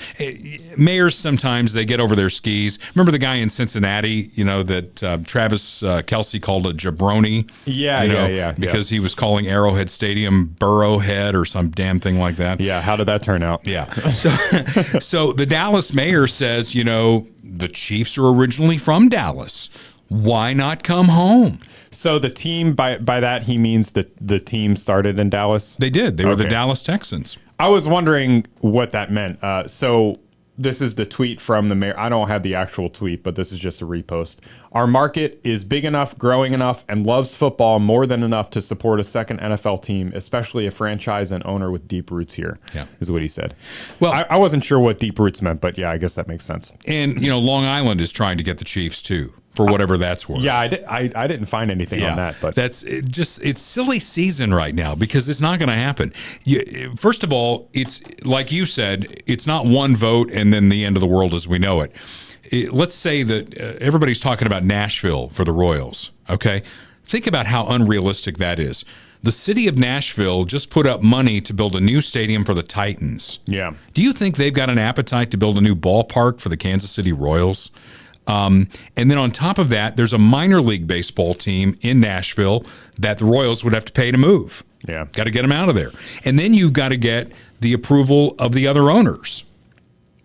mayors sometimes they get over their skis. Remember the guy in Cincinnati, that Travis Kelce called a jabroni? Yeah. Because he was calling Arrowhead Stadium Burrowhead or some damn thing like that. Yeah, how did that turn out? Yeah. So the Dallas mayor says, the Chiefs are originally from Dallas. Why not come home? So the team, by that he means that the team started in Dallas? They did. They were the Dallas Texans. I was wondering what that meant. So this is the tweet from the mayor. I don't have the actual tweet, but this is just a repost. Our market is big enough, growing enough, and loves football more than enough to support a second NFL team, especially a franchise and owner with deep roots here, is what he said. Well, I wasn't sure what deep roots meant, but yeah, I guess that makes sense. And, Long Island is trying to get the Chiefs, too, for whatever that's worth. Yeah, I didn't find anything on that. But it's silly season right now because it's not going to happen. First of all, it's like you said, it's not one vote and then the end of the world as we know it. Let's say that everybody's talking about Nashville for the Royals, okay? Think about how unrealistic that is. The city of Nashville just put up money to build a new stadium for the Titans. Yeah. Do you think they've got an appetite to build a new ballpark for the Kansas City Royals? And then on top of that, there's a minor league baseball team in Nashville that the Royals would have to pay to move. Yeah. Got to get them out of there. And then you've got to get the approval of the other owners.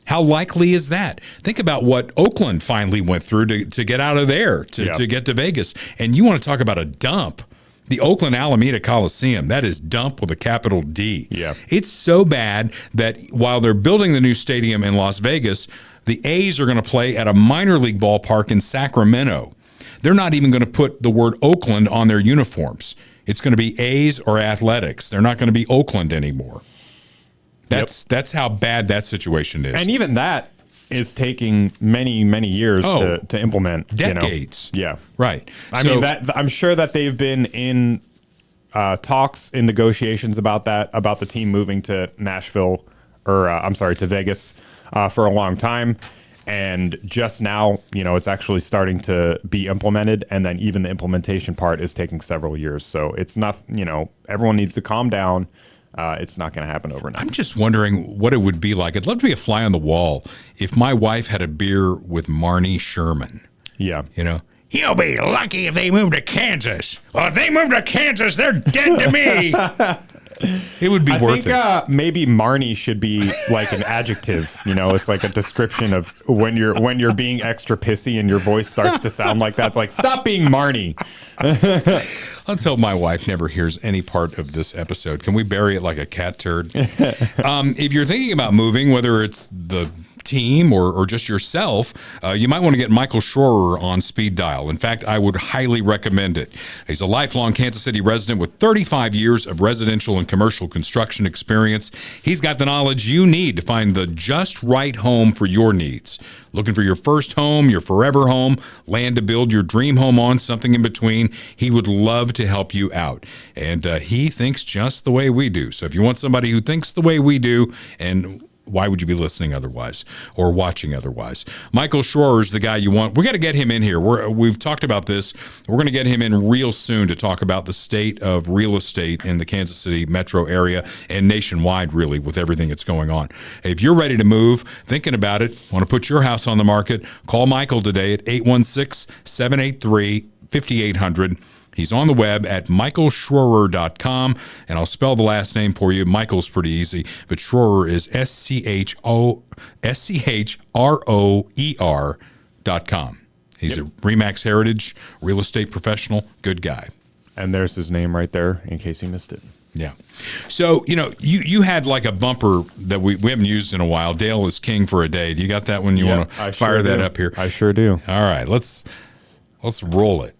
How likely is that? Think about what Oakland finally went through to get out of there, to get to Vegas. And you want to talk about a dump. The Oakland Alameda Coliseum, that is dump with a capital D. Yeah. It's so bad that while they're building the new stadium in Las Vegas, the A's are going to play at a minor league ballpark in Sacramento. They're not even going to put the word Oakland on their uniforms. It's going to be A's or Athletics. They're not going to be Oakland anymore. That's how bad that situation is. And even that is taking many, many years to implement. Decades. Yeah. Right. I mean, I'm sure that they've been in talks, in negotiations about the team moving to Nashville, or to Vegas for a long time. And just now, it's actually starting to be implemented. And then even the implementation part is taking several years. So it's not, everyone needs to calm down. It's not going to happen overnight. I'm just wondering what it would be like. I'd love to be a fly on the wall if my wife had a beer with Marny Sherman. Yeah. He'll be lucky if they move to Kansas. Well, if they move to Kansas, they're dead to me. It would be worth it. I think maybe Marny should be like an adjective. It's like a description of when you're being extra pissy and your voice starts to sound like that. It's like, stop being Marny. Let's hope my wife never hears any part of this episode. Can we bury it like a cat turd? If you're thinking about moving, whether it's the team or just yourself, you might want to get Michael Schroer on speed dial. In fact, I would highly recommend it. He's a lifelong Kansas City resident with 35 years of residential and commercial construction experience. He's got the knowledge you need to find the just right home for your needs. Looking for your first home, your forever home, land to build your dream home on, something in between, he would love to help you out. And he thinks just the way we do. So if you want somebody who thinks the way we do, and why would you be listening otherwise or watching otherwise? Michael Schroer is the guy you want. We got to get him in here. We've talked about this. We're going to get him in real soon to talk about the state of real estate in the Kansas City metro area and nationwide, really, with everything that's going on. If you're ready to move, thinking about it, want to put your house on the market, call Michael today at 816-783-5800. He's on the web at michaelschroer.com, and I'll spell the last name for you. Michael's pretty easy, but Schroer is SCHROER.com. He's a RE/MAX Heritage real estate professional. Good guy. And there's his name right there in case you missed it. Yeah. So, you had like a bumper that we haven't used in a while. Dale is king for a day. Do you got that one? You want to fire that up here? I sure do. All right. Let's roll it.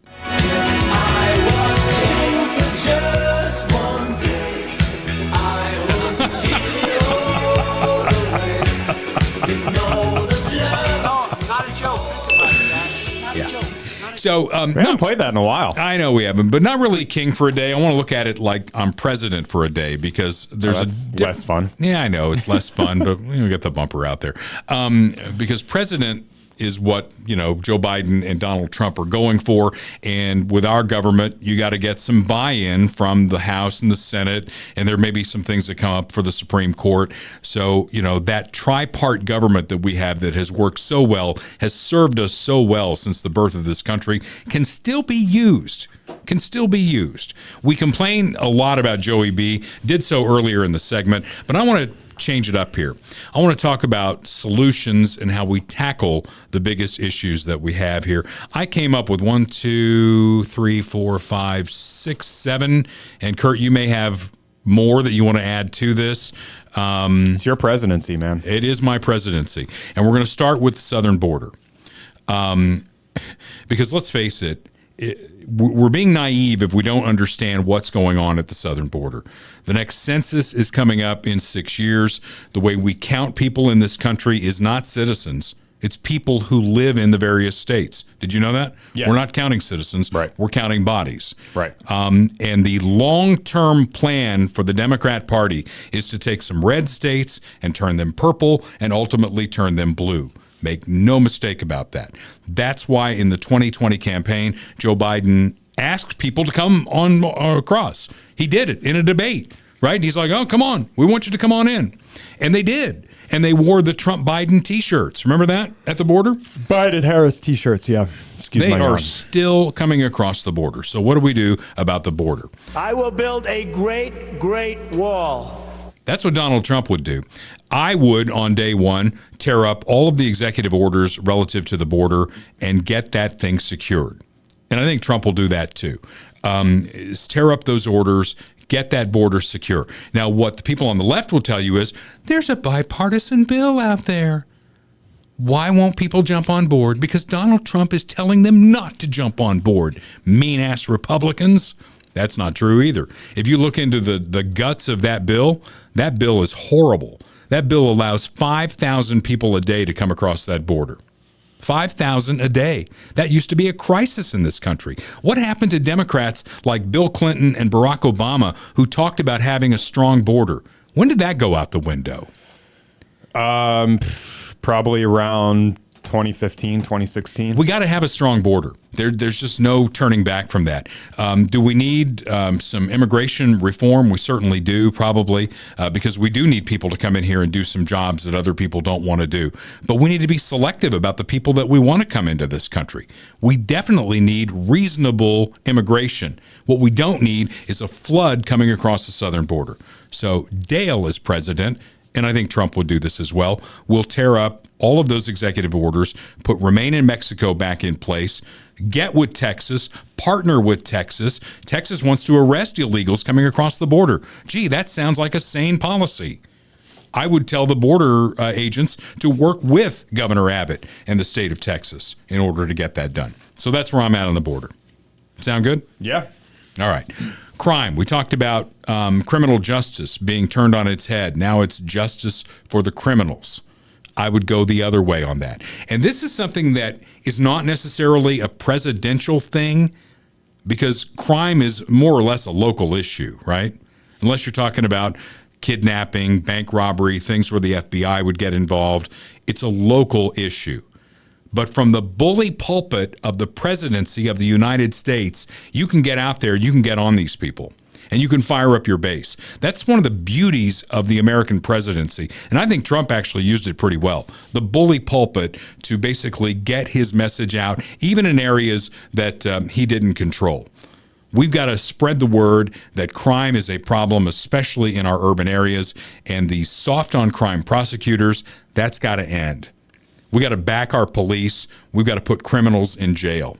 So we haven't played that in a while. I know we haven't, but not really king for a day. I want to look at it like I'm president for a day because there's less fun. Yeah, I know it's less fun, but we get the bumper out there because president is what Joe Biden and Donald Trump are going for, and with our government, you got to get some buy-in from the House and the Senate, and there may be some things that come up for the Supreme Court. So that tripart government that we have that has worked so well, has served us so well since the birth of this country, can still be used. We complain a lot about Joey B. Did so earlier in the segment, but I want to change it up here. I want to talk about solutions and how we tackle the biggest issues that we have here. I came up with 1, 2, 3, 4, 5, 6, 7, and Kurt, you may have more that you want to add to this? It's your presidency, man. It is my presidency. And we're going to start with the southern border. Because let's face it, we're being naive if we don't understand what's going on at the southern border. The next census is coming up in 6 years. The way we count people in this country is not citizens. It's people who live in the various states. Did you know that? Yes. We're not counting citizens. Right. We're counting bodies. Right. And the long-term plan for the Democrat Party is to take some red states and turn them purple and ultimately turn them blue. Make no mistake about that. That's why in the 2020 campaign, Joe Biden asked people to come on across. He did it in a debate, right? And he's like, oh, come on. We want you to come on in. And they did. And they wore the Trump-Biden T-shirts. Remember that at the border? Biden-Harris T-shirts, yeah. They are still coming across the border. So what do we do about the border? I will build a great, great wall. That's what Donald Trump would do. I would, on day one, tear up all of the executive orders relative to the border and get that thing secured. And I think Trump will do that too. Is tear up those orders, get that border secure. Now, what the people on the left will tell you is, there's a bipartisan bill out there. Why won't people jump on board? Because Donald Trump is telling them not to jump on board. Mean-ass Republicans. That's not true either. If you look into the guts of that bill is horrible. That bill allows 5,000 people a day to come across that border. 5,000 a day. That used to be a crisis in this country. What happened to Democrats like Bill Clinton and Barack Obama who talked about having a strong border? When did that go out the window? Probably around 2015, 2016. We got to have a strong border. There's just no turning back from that. Do we need some immigration reform? We certainly do, probably, because we do need people to come in here and do some jobs that other people don't want to do. But we need to be selective about the people that we want to come into this country. We definitely need reasonable immigration. What we don't need is a flood coming across the southern border. So Dale is president, and I think Trump would do this as well. We'll tear up all of those executive orders, put Remain in Mexico back in place, get with Texas, partner with Texas. Texas wants to arrest illegals coming across the border. Gee, that sounds like a sane policy. I would tell the border agents to work with Governor Abbott and the state of Texas in order to get that done. So that's where I'm at on the border. Sound good? Yeah. All right. Crime. We talked about criminal justice being turned on its head. Now it's justice for the criminals. I would go the other way on that. And this is something that is not necessarily a presidential thing because crime is more or less a local issue, right? Unless you're talking about kidnapping, bank robbery, things where the FBI would get involved. It's a local issue. But from the bully pulpit of the presidency of the United States, you can get out there, you can get on these people, and you can fire up your base. That's one of the beauties of the American presidency. And I think Trump actually used it pretty well. The bully pulpit to basically get his message out, even in areas that he didn't control. We've got to spread the word that crime is a problem, especially in our urban areas, and the soft on crime prosecutors, that's got to end. We got to back our police. We've got to put criminals in jail.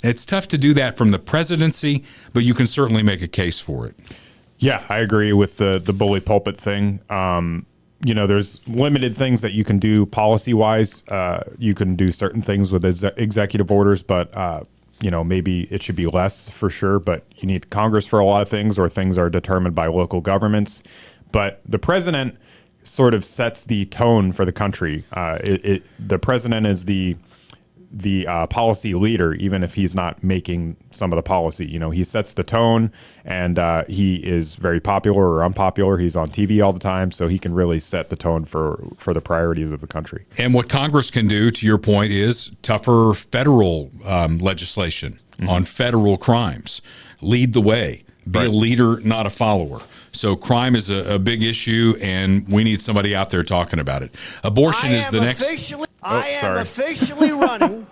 It's tough to do that from the presidency, but you can certainly make a case for it. Yeah, I agree with the bully pulpit thing. There's limited things that you can do policy-wise. You can do certain things with executive orders, but maybe it should be less for sure. But you need Congress for a lot of things, or things are determined by local governments. But the president sort of sets the tone for the country. The president is the policy leader, even if he's not making some of the policy. He sets the tone, and he is very popular or unpopular. He's on TV all the time, so he can really set the tone for the priorities of the country. And what Congress can do, to your point, is tougher federal legislation on federal crimes. Lead the way. Be a leader, not a follower. So crime is a big issue, and we need somebody out there talking about it. Abortion is the next... I am officially running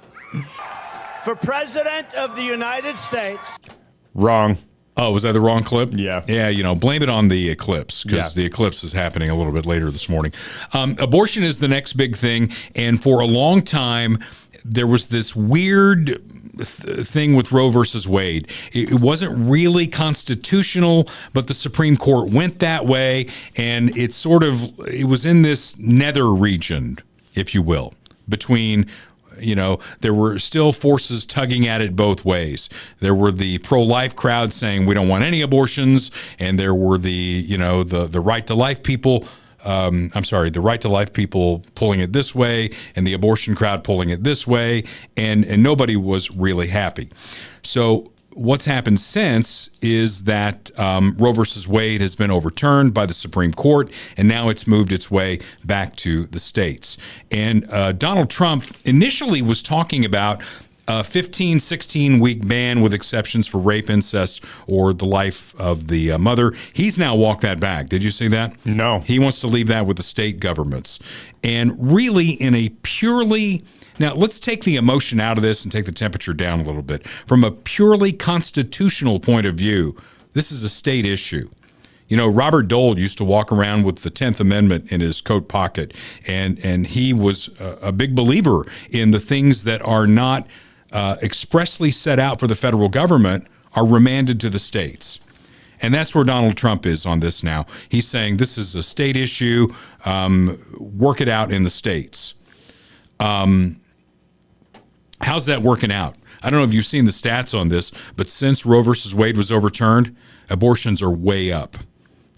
for president of the United States. Wrong. Oh, was that the wrong clip? Yeah. Yeah, blame it on the eclipse, because the eclipse is happening a little bit later this morning. Abortion is the next big thing, and for a long time, there was this weird thing with Roe versus Wade. It wasn't really constitutional, but the Supreme Court went that way, and it was in this nether region, if you will, between, there were still forces tugging at it both ways. There were the pro-life crowd saying we don't want any abortions, and there were the right to life people. The right to life people pulling it this way, and the abortion crowd pulling it this way, and nobody was really happy. So what's happened since is that Roe versus Wade has been overturned by the Supreme Court, and now it's moved its way back to the states. And Donald Trump initially was talking about a 15, 16-week ban with exceptions for rape, incest, or the life of the mother. He's now walked that back. Did you see that? No. He wants to leave that with the state governments. And really in a purely... Now, let's take the emotion out of this and take the temperature down a little bit. From a purely constitutional point of view, this is a state issue. Robert Dole used to walk around with the 10th Amendment in his coat pocket, and he was a big believer in the things that are not expressly set out for the federal government are remanded to the states. And that's where Donald Trump is on this now. He's saying this is a state issue, work it out in the states. How's that working out? I don't know if you've seen the stats on this, but since Roe versus Wade was overturned, abortions are way up.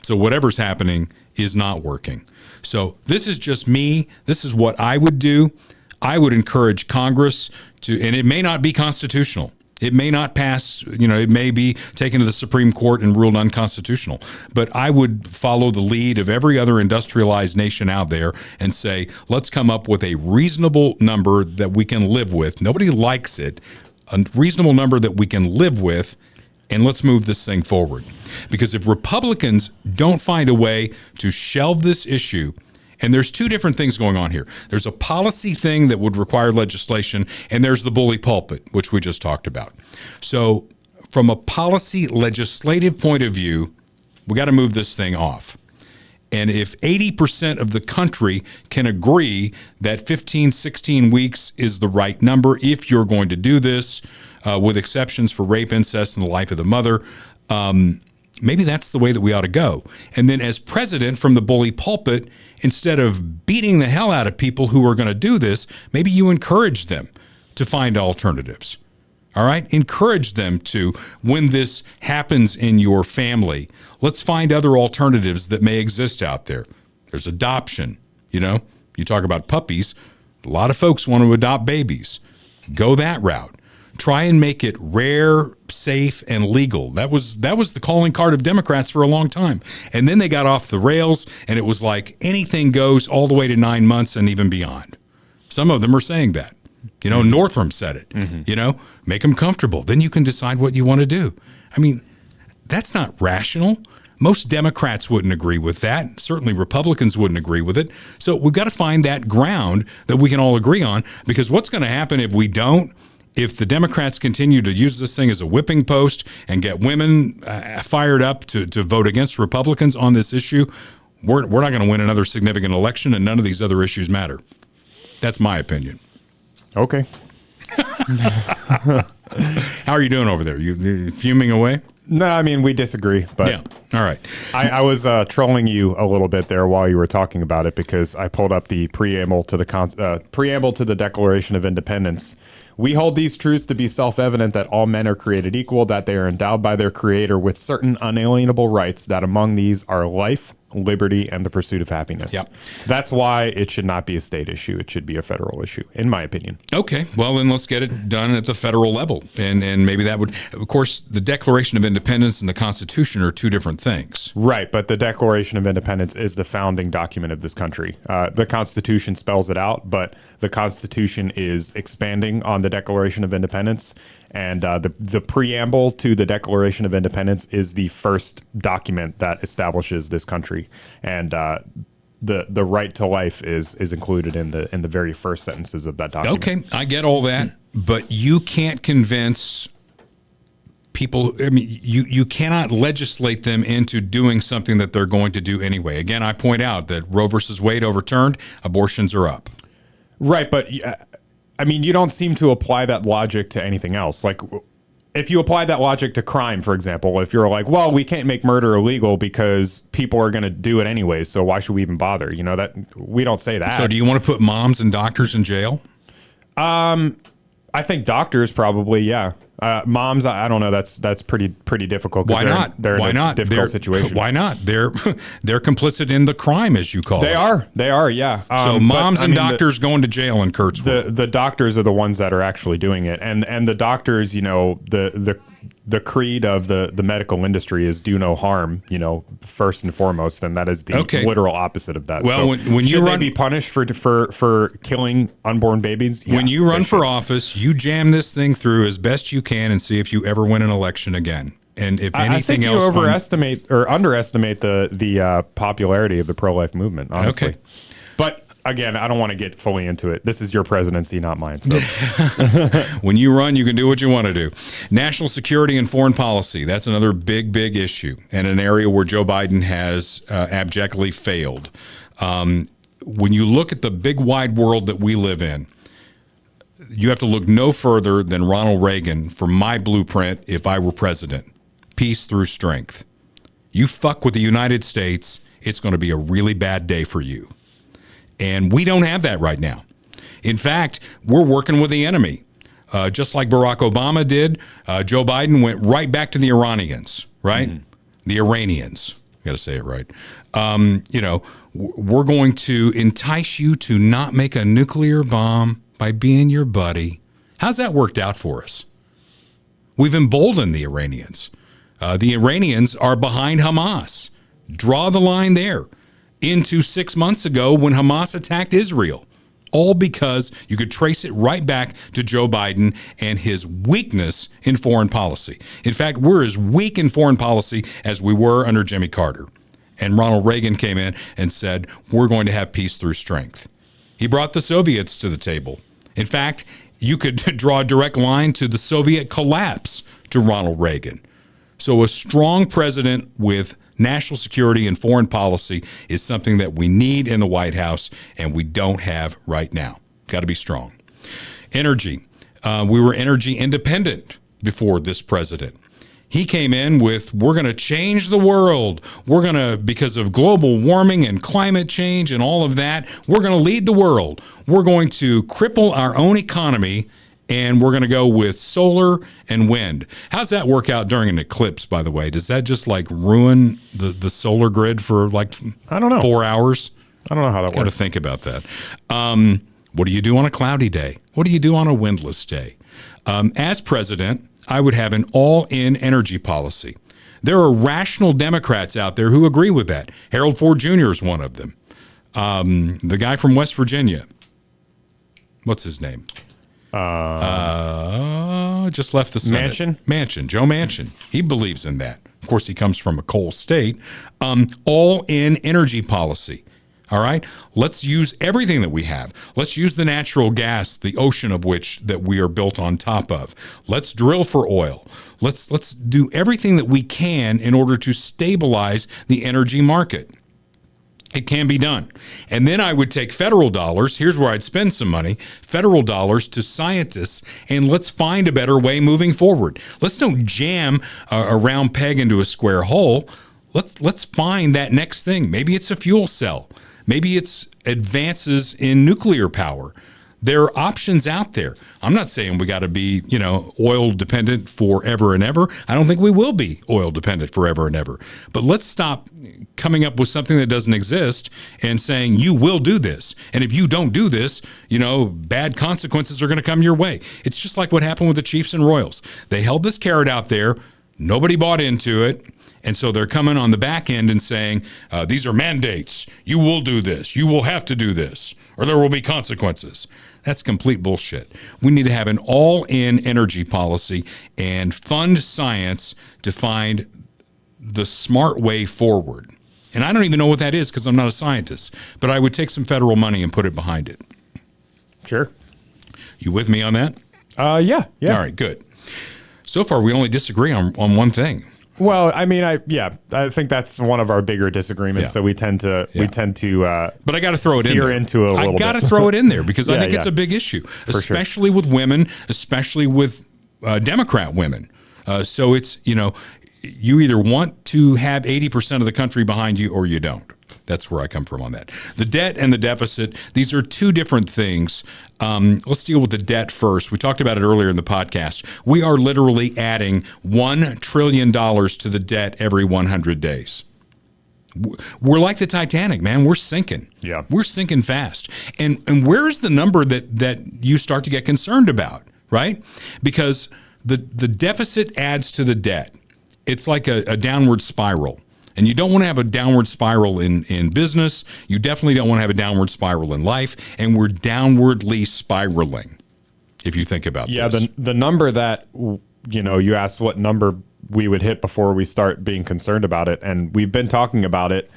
So whatever's happening is not working. So this is just me. This is what I would do. I would encourage Congress to, and it may not be constitutional. It may not pass, it may be taken to the Supreme Court and ruled unconstitutional. But I would follow the lead of every other industrialized nation out there and say, let's come up with a reasonable number that we can live with. Nobody likes it. A reasonable number that we can live with, and let's move this thing forward. Because if Republicans don't find a way to shelve this issue, and there's two different things going on here. There's a policy thing that would require legislation, and there's the bully pulpit, which we just talked about. So from a policy legislative point of view, we got to move this thing off. And if 80% of the country can agree that 15, 16 weeks is the right number, if you're going to do this, with exceptions for rape, incest, and the life of the mother, maybe that's the way that we ought to go. And then as president from the bully pulpit, instead of beating the hell out of people who are going to do this, maybe you encourage them to find alternatives. All right? Encourage them to, when this happens in your family, let's find other alternatives that may exist out there. There's adoption. You talk about puppies. A lot of folks want to adopt babies. Go that route. Try and make it rare, safe, and legal. That was the calling card of Democrats for a long time. And then they got off the rails, and it was like anything goes all the way to 9 months and even beyond. Some of them are saying that. Northam said it. Make them comfortable. Then you can decide what you want to do. I mean, that's not rational. Most Democrats wouldn't agree with that. Certainly Republicans wouldn't agree with it. So we've got to find that ground that we can all agree on, because what's going to happen if we don't? If the Democrats continue to use this thing as a whipping post and get women fired up to vote against Republicans on this issue, we're not going to win another significant election, and none of these other issues matter. That's my opinion. Okay. How are you doing over there? You fuming away? No, I mean, we disagree, but yeah. All right. I was trolling you a little bit there while you were talking about it, because I pulled up the preamble to the Declaration of Independence. We hold these truths to be self-evident, that all men are created equal, that they are endowed by their Creator with certain unalienable rights, that among these are life, liberty, and the pursuit of happiness. Yep. That's why it should not be a state issue. It should be a federal issue, in my opinion. Okay. Well, then let's get it done at the federal level. And maybe that would, of course, the Declaration of Independence and the Constitution are two different things. Right. But the Declaration of Independence is the founding document of this country. The Constitution spells it out, but the Constitution is expanding on the Declaration of Independence. And the preamble to the Declaration of Independence is the first document that establishes this country, and the right to life is included in the very first sentences of that document. Okay, I get all that, but you can't convince people. I mean, you cannot legislate them into doing something that they're going to do anyway. Again, I point out that Roe versus Wade overturned, abortions are up. Right, but I mean, you don't seem to apply that logic to anything else. Like, if you apply that logic to crime, for example, if you're like, well, we can't make murder illegal because people are going to do it anyways, so why should we even bother? You know, that we don't say that. So do you want to put moms and doctors in jail? I think doctors probably, yeah. Moms, I don't know. That's pretty difficult. Why not? They're Why in a not? difficult situation. Why not? They're complicit in the crime, as you call it. They are, yeah. So moms and doctors going to jail in Kurtzville. The doctors are the ones that are actually doing it, and the doctors, you know, the creed of the medical industry is do no harm, you know, first and foremost, and that is the literal opposite of that. Well, so when you should run, they be punished for killing unborn babies? Yeah, when you run for office, you jam this thing through as best you can and see if you ever win an election again. And if anything I think else, you overestimate or underestimate the popularity of the pro-life movement. Honestly, okay. But again, I don't want to get fully into it. This is your presidency, not mine. So. When you run, you can do what you want to do. National security and foreign policy. That's another big issue and an area where Joe Biden has abjectly failed. When you look at the big wide world that we live in, you have to look no further than Ronald Reagan for my blueprint if I were president. Peace through strength. You fuck with the United States, it's going to be a really bad day for you. And we don't have that right now. In fact, we're working with the enemy. Just like Barack Obama did, Joe Biden went right back to the Iranians, right? Mm-hmm. The Iranians. Got to say it right. You know, we're going to entice you to not make a nuclear bomb by being your buddy. How's that worked out for us? We've emboldened the Iranians. The Iranians are behind Hamas. Draw the line there. Into 6 months ago when Hamas attacked Israel, all because you could trace it right back to Joe Biden and his weakness in foreign policy. In fact, we're as weak in foreign policy as we were under Jimmy Carter. And Ronald Reagan came in and said, we're going to have peace through strength. He brought the Soviets to the table. In fact, you could draw a direct line to the Soviet collapse to Ronald Reagan. So a strong president with national security and foreign policy is something that we need in the White House, and we don't have right now. Got to be strong. Energy. We were energy independent before this president. He came in with, we're going to change the world. We're going to, because of global warming and climate change and all of that, we're going to lead the world. We're going to cripple our own economy, and we're going to go with solar and wind. How's that work out during an eclipse, by the way? Does that just like ruin the solar grid for like, I don't know, 4 hours? I don't know how that works. Got to think about that. What do you do on a cloudy day? What do you do on a windless day? As president, I would have an all-in energy policy. There are rational Democrats out there who agree with that. Harold Ford Jr. is one of them. The guy from West Virginia. What's his name? Just left the Senate. Manchin, Joe Manchin. He believes in that. Of course, he comes from a coal state. All-in energy policy. All right, let's use everything that we have. Let's use the natural gas, the ocean of which that we are built on top of. Let's drill for oil. Let's do everything that we can in order to stabilize the energy market. It can be done. And then I would take federal dollars, here's where I'd spend some money, federal dollars to scientists, and let's find a better way moving forward. Let's don't jam a round peg into a square hole. Let's find that next thing. Maybe it's a fuel cell. Maybe it's advances in nuclear power. There are options out there. I'm not saying we got to be, oil dependent forever and ever. I don't think we will be oil dependent forever and ever. But let's stop coming up with something that doesn't exist and saying you will do this. And if you don't do this, bad consequences are going to come your way. It's just like what happened with the Chiefs and Royals. They held this carrot out there. Nobody bought into it. And so they're coming on the back end and saying, these are mandates. You will do this. You will have to do this, or there will be consequences. That's complete bullshit. We need to have an all-in energy policy and fund science to find the smart way forward. And I don't even know what that is because I'm not a scientist, but I would take some federal money and put it behind it. Sure. You with me on that? Yeah. All right, good. So far, we only disagree on one thing. Well, I mean, I think that's one of our bigger disagreements. Yeah. So we tend to But I got to throw it in there. into it a little bit. I got to throw it in there because I think it's yeah. a big issue, sure. especially with women, especially with Democrat women. So it's, you either want to have 80% of the country behind you or you don't. That's where I come from on that. The debt and the deficit, these are two different things. Let's deal with the debt first. We talked about it earlier in the podcast. We are literally adding $1 trillion to the debt every 100 days. We're like the Titanic, man. We're sinking. Yeah. We're sinking fast. And where's the number that you start to get concerned about, right? Because the deficit adds to the debt. It's like a downward spiral. And you don't want to have a downward spiral in business. You definitely don't want to have a downward spiral in life. And we're downwardly spiraling, if you think about this. Yeah, the number that, you asked what number we would hit before we start being concerned about it. And we've been talking about it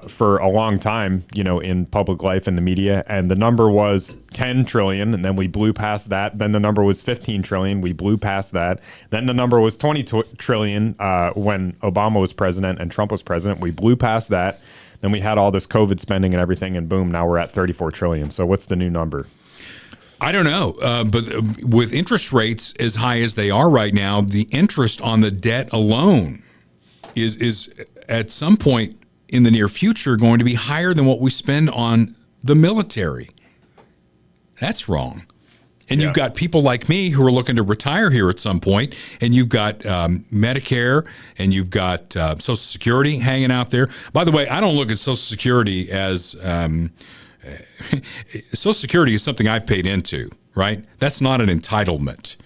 for a long time, in public life and the media. And the number was 10 trillion. And then we blew past that. Then the number was 15 trillion. We blew past that. Then the number was 20 trillion when Obama was president and Trump was president. We blew past that. Then we had all this COVID spending and everything. And boom, now we're at 34 trillion. So what's the new number? I don't know, but with interest rates as high as they are right now, the interest on the debt alone is at some point in the near future going to be higher than what we spend on the military. That's wrong. And you've got people like me who are looking to retire here at some point, and you've got Medicare, and you've got Social Security hanging out there. By the way, I don't look at Social Security as Social Security is something I paid into, right? That's not an entitlement.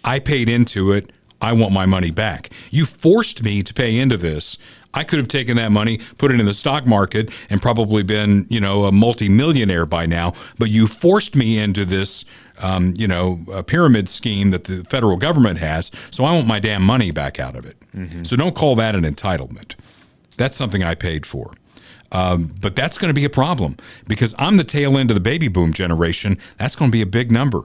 I paid into it. I want my money back. You forced me to pay into this. I could have taken that money, put it in the stock market, and probably been, a multimillionaire by now. But you forced me into this, a pyramid scheme that the federal government has. So I want my damn money back out of it. Mm-hmm. So don't call that an entitlement. That's something I paid for. But that's going to be a problem because I'm the tail end of the baby boom generation. That's going to be a big number.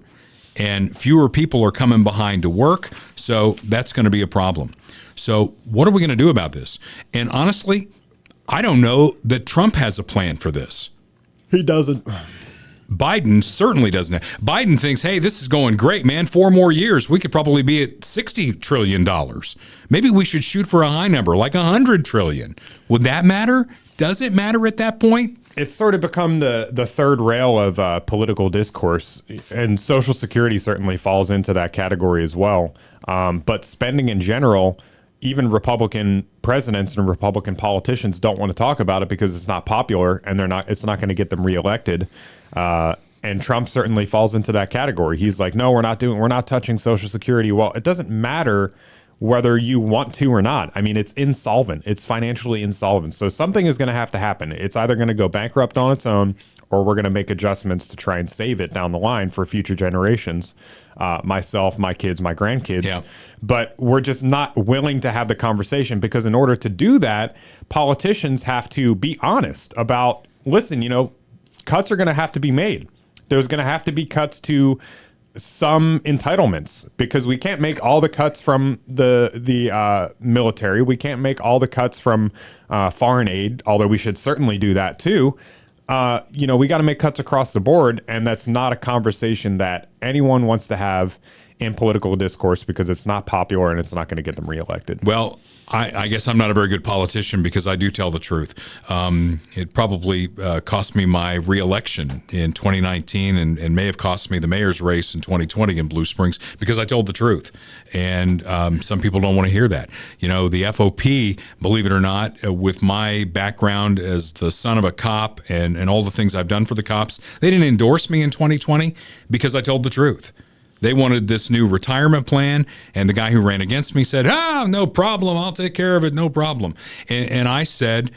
And fewer people are coming behind to work, so that's going to be a problem. So what are we going to do about this? And honestly, I don't know that Trump has a plan for this. He doesn't. Biden certainly doesn't. Biden thinks, hey, this is going great, man. 4 more years, we could probably be at $60 trillion. Maybe we should shoot for a high number, like $100 trillion. Would that matter? Does it matter at that point? It's sort of become the third rail of political discourse, and Social Security certainly falls into that category as well. But spending in general, even Republican presidents and Republican politicians don't want to talk about it because it's not popular, and it's not going to get them reelected. And Trump certainly falls into that category. He's like, no, we're not touching Social Security. Well, it doesn't matter whether you want to or not. I mean, it's insolvent. It's financially insolvent. So something is going to have to happen. It's either going to go bankrupt on its own, or we're going to make adjustments to try and save it down the line for future generations, myself, my kids, my grandkids. Yeah. But we're just not willing to have the conversation because in order to do that, politicians have to be honest about, listen, cuts are going to have to be made. There's going to have to be cuts to some entitlements because we can't make all the cuts from the military. We can't make all the cuts from foreign aid, although we should certainly do that too. We got to make cuts across the board, and that's not a conversation that anyone wants to have in political discourse because it's not popular and it's not going to get them reelected. Well, I guess I'm not a very good politician because I do tell the truth. It probably cost me my reelection in 2019 and may have cost me the mayor's race in 2020 in Blue Springs because I told the truth. And some people don't want to hear that. The FOP, believe it or not, with my background as the son of a cop and all the things I've done for the cops, they didn't endorse me in 2020 because I told the truth. They wanted this new retirement plan, and the guy who ran against me said, no problem, I'll take care of it, no problem. And I said,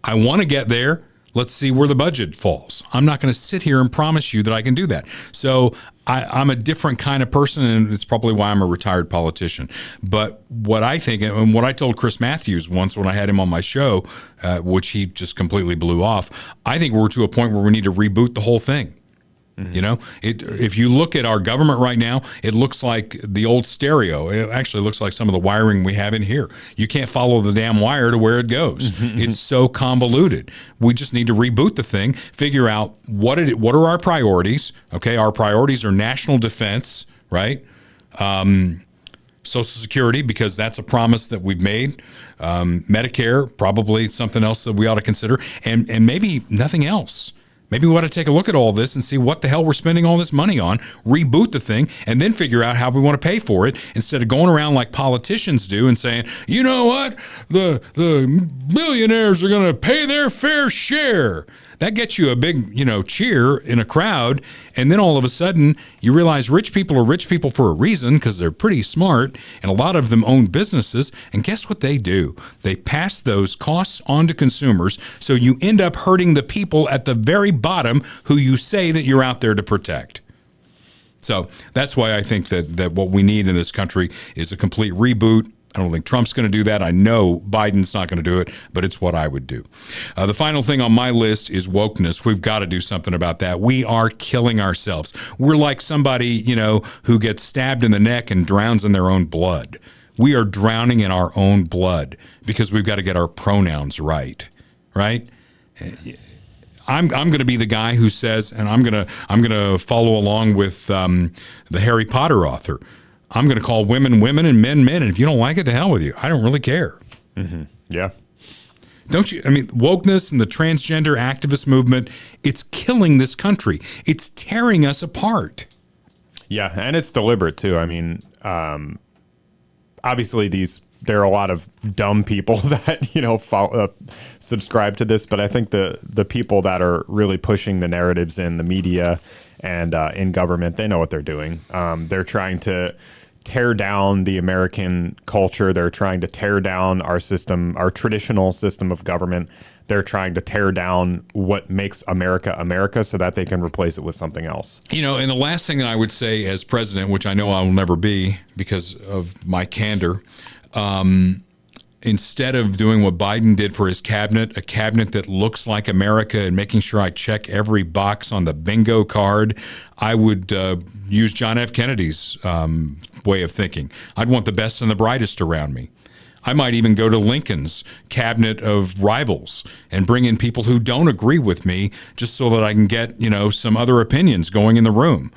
I want to get there. Let's see where the budget falls. I'm not going to sit here and promise you that I can do that. So I'm a different kind of person, and it's probably why I'm a retired politician. But what I think, and what I told Chris Matthews once when I had him on my show, which he just completely blew off, I think we're to a point where we need to reboot the whole thing. You know, if you look at our government right now, it looks like the old stereo. It actually looks like some of the wiring we have in here. You can't follow the damn wire to where it goes. It's so convoluted. We just need to reboot the thing, figure out what are our priorities. Okay, our priorities are national defense, right? Social Security, because that's a promise that we've made. Medicare, probably something else that we ought to consider, and maybe nothing else. Maybe we ought to take a look at all this and see what the hell we're spending all this money on, reboot the thing, and then figure out how we want to pay for it instead of going around like politicians do and saying, you know what, the billionaires are going to pay their fair share. That gets you a big, cheer in a crowd, and then all of a sudden you realize rich people are rich people for a reason because they're pretty smart, and a lot of them own businesses, and guess what they do? They pass those costs on to consumers, so you end up hurting the people at the very bottom who you say that you're out there to protect. So that's why I think that what we need in this country is a complete reboot. I don't think Trump's going to do that. I know Biden's not going to do it, but it's what I would do. The final thing on my list is wokeness. We've got to do something about that. We are killing ourselves. We're like somebody, who gets stabbed in the neck and drowns in their own blood. We are drowning in our own blood because we've got to get our pronouns right? I'm going to be the guy who says, and I'm going to follow along with the Harry Potter author. I'm going to call women women and men men, and if you don't like it, to hell with you. I don't really care. Yeah. Don't you? I mean, wokeness and the transgender activist movement, it's killing this country. It's tearing us apart. Yeah, and it's deliberate, too. I mean, obviously there are a lot of dumb people that, subscribe to this, but I think the people that are really pushing the narratives in the media and in government, they know what they're doing. They're trying to tear down the American culture. They're trying to tear down our system, our traditional system of government. They're trying to tear down what makes America America so that they can replace it with something else. And the last thing that I would say as president, which I know I will never be because of my candor, instead of doing what Biden did for his cabinet, a cabinet that looks like America and making sure I check every box on the bingo card, I would use John F. Kennedy's way of thinking. I'd want the best and the brightest around me. I might even go to Lincoln's cabinet of rivals and bring in people who don't agree with me just so that I can get, some other opinions going in the room.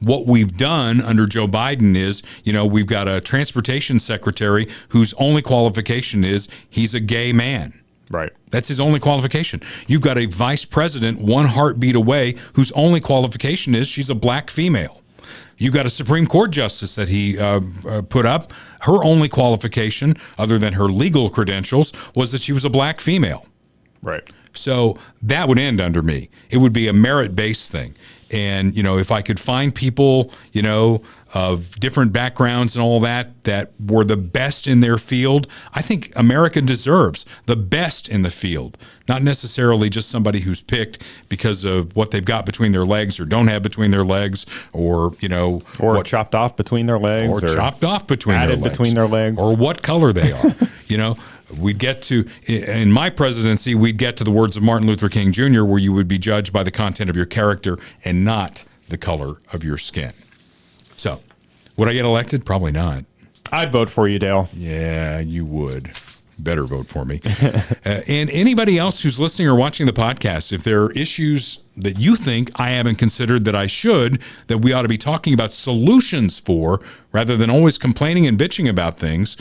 What we've done under Joe Biden is, we've got a transportation secretary whose only qualification is he's a gay man. Right. That's his only qualification. You've got a vice president one heartbeat away whose only qualification is she's a black female. You've got a Supreme Court justice that he put up. Her only qualification, other than her legal credentials, was that she was a black female. Right. So that would end under me. It would be a merit-based thing. And, if I could find people, of different backgrounds and all that were the best in their field, I think America deserves the best in the field, not necessarily just somebody who's picked because of what they've got between their legs or don't have between their legs or, or chopped off between their legs or chopped off between their legs. Added between their legs. Or what color they are, We'd get to, in my presidency, we'd get to the words of Martin Luther King Jr., where you would be judged by the content of your character and not the color of your skin. So, would I get elected? Probably not. I'd vote for you, Dale. Yeah, you would. Better vote for me. And anybody else who's listening or watching the podcast, if there are issues that you think I haven't considered that I should, that we ought to be talking about solutions for, rather than always complaining and bitching about things,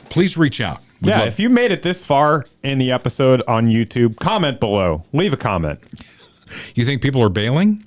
please reach out. If you made it this far in the episode on YouTube, comment below. Leave a comment. You think people are bailing?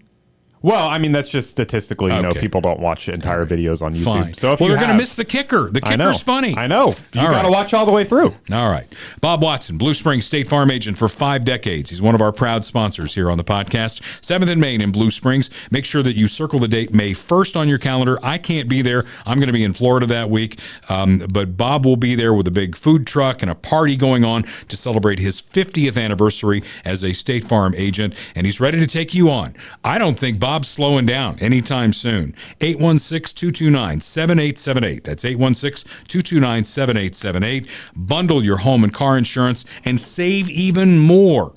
Well, I mean, that's just statistically, people don't watch entire videos on YouTube. Fine. So if they're going to miss the kicker. The kicker's funny. I know. You got to watch all the way through. All right. Bob Watson, Blue Springs State Farm agent for 5 decades. He's one of our proud sponsors here on the podcast. 7th and Main in Blue Springs. Make sure that you circle the date May 1st on your calendar. I can't be there. I'm going to be in Florida that week. But Bob will be there with a big food truck and a party going on to celebrate his 50th anniversary as a State Farm agent. And he's ready to take you on. I don't think Bob's slowing down anytime soon. 816-229-7878. That's 816-229-7878. Bundle your home and car insurance and save even more.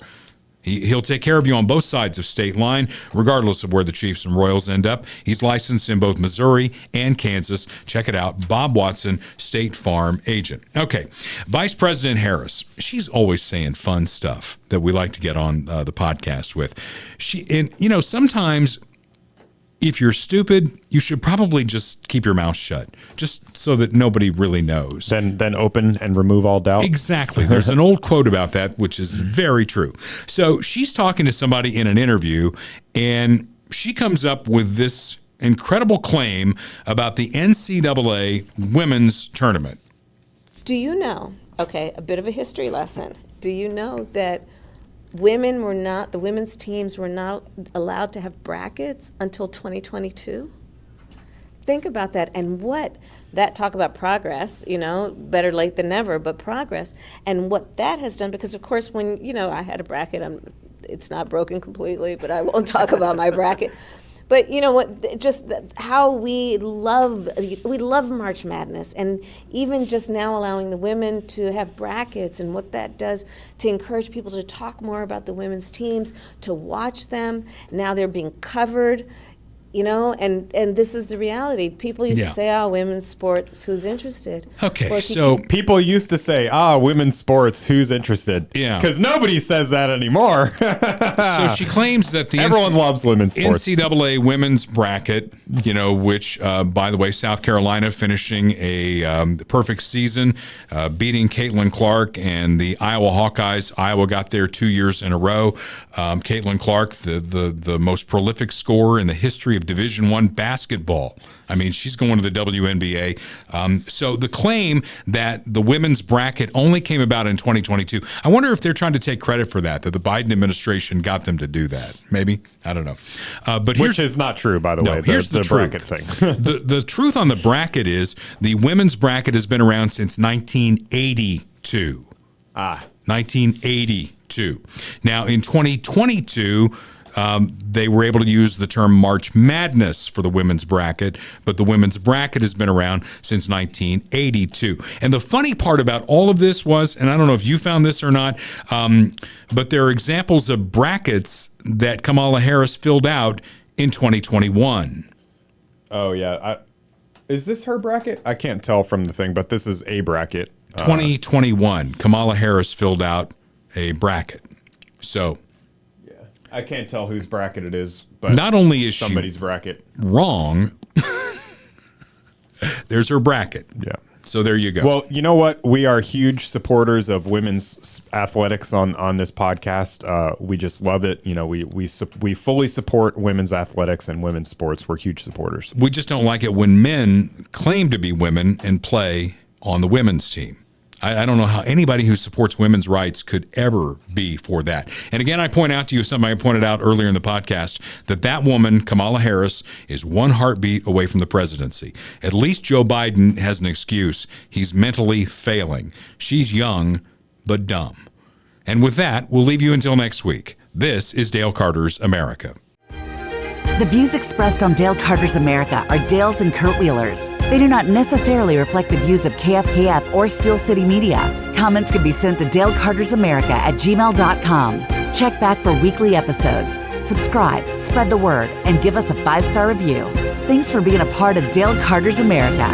He'll take care of you on both sides of state line, regardless of where the Chiefs and Royals end up. He's licensed in both Missouri and Kansas. Check it out. Bob Watson, State Farm agent. Okay. Vice President Harris, she's always saying fun stuff that we like to get on the podcast with. Sometimes if you're stupid, you should probably just keep your mouth shut, just so that nobody really knows. Then open and remove all doubt. Exactly. There's an old quote about that, which is very true. So she's talking to somebody in an interview, and she comes up with this incredible claim about the NCAA women's tournament. Do you know, okay, a bit of a history lesson. Do you know that the women's teams were not allowed to have brackets until 2022? Think about that. And talk about progress, better late than never, but progress. And what that has done, because of course when, I had a bracket, it's not broken completely, but I won't talk about my bracket. But you know what? Just how we love March Madness, and even just now allowing the women to have brackets, and what that does to encourage people to talk more about the women's teams, to watch them. Now they're being covered. And this is the reality. People used to say, women's sports, who's interested? Okay, well, so people used to say, women's sports, who's interested? Yeah. Because nobody says that anymore. So she claims that everyone loves women's sports. NCAA women's bracket, which, by the way, South Carolina finishing a perfect season, beating Caitlin Clark and the Iowa Hawkeyes. Iowa got there 2 years in a row. Caitlin Clark, the most prolific scorer in the history of Division I basketball. I mean, she's going to the WNBA. So the claim that the women's bracket only came about in 2022, I wonder if they're trying to take credit for that the Biden administration got them to do that. Maybe. I don't know. But which is not true, by the way. Here's the bracket thing. The truth on the bracket is the women's bracket has been around since 1982. 1982. Now, in 2022, they were able to use the term March Madness for the women's bracket, but the women's bracket has been around since 1982. And the funny part about all of this was, and I don't know if you found this or not, but there are examples of brackets that Kamala Harris filled out in 2021. Oh, yeah. Is this her bracket? I can't tell from the thing, but this is a bracket. 2021, Kamala Harris filled out a bracket. So I can't tell whose bracket it is, but not only is somebody's bracket wrong, there's her bracket. Yeah. So there you go. Well, you know what? We are huge supporters of women's athletics on this podcast. We just love it. We fully support women's athletics and women's sports. We're huge supporters. We just don't like it when men claim to be women and play on the women's team. I don't know how anybody who supports women's rights could ever be for that. And again, I point out to you something I pointed out earlier in the podcast, that woman, Kamala Harris, is one heartbeat away from the presidency. At least Joe Biden has an excuse. He's mentally failing. She's young, but dumb. And with that, we'll leave you until next week. This is Dale Carter's America. The views expressed on Dale Carter's America are Dale's and Kurt Wheeler's. They do not necessarily reflect the views of KFKF or Steel City Media. Comments can be sent to dalecartersamerica@gmail.com. Check back for weekly episodes. Subscribe, spread the word, and give us a 5-star review. Thanks for being a part of Dale Carter's America.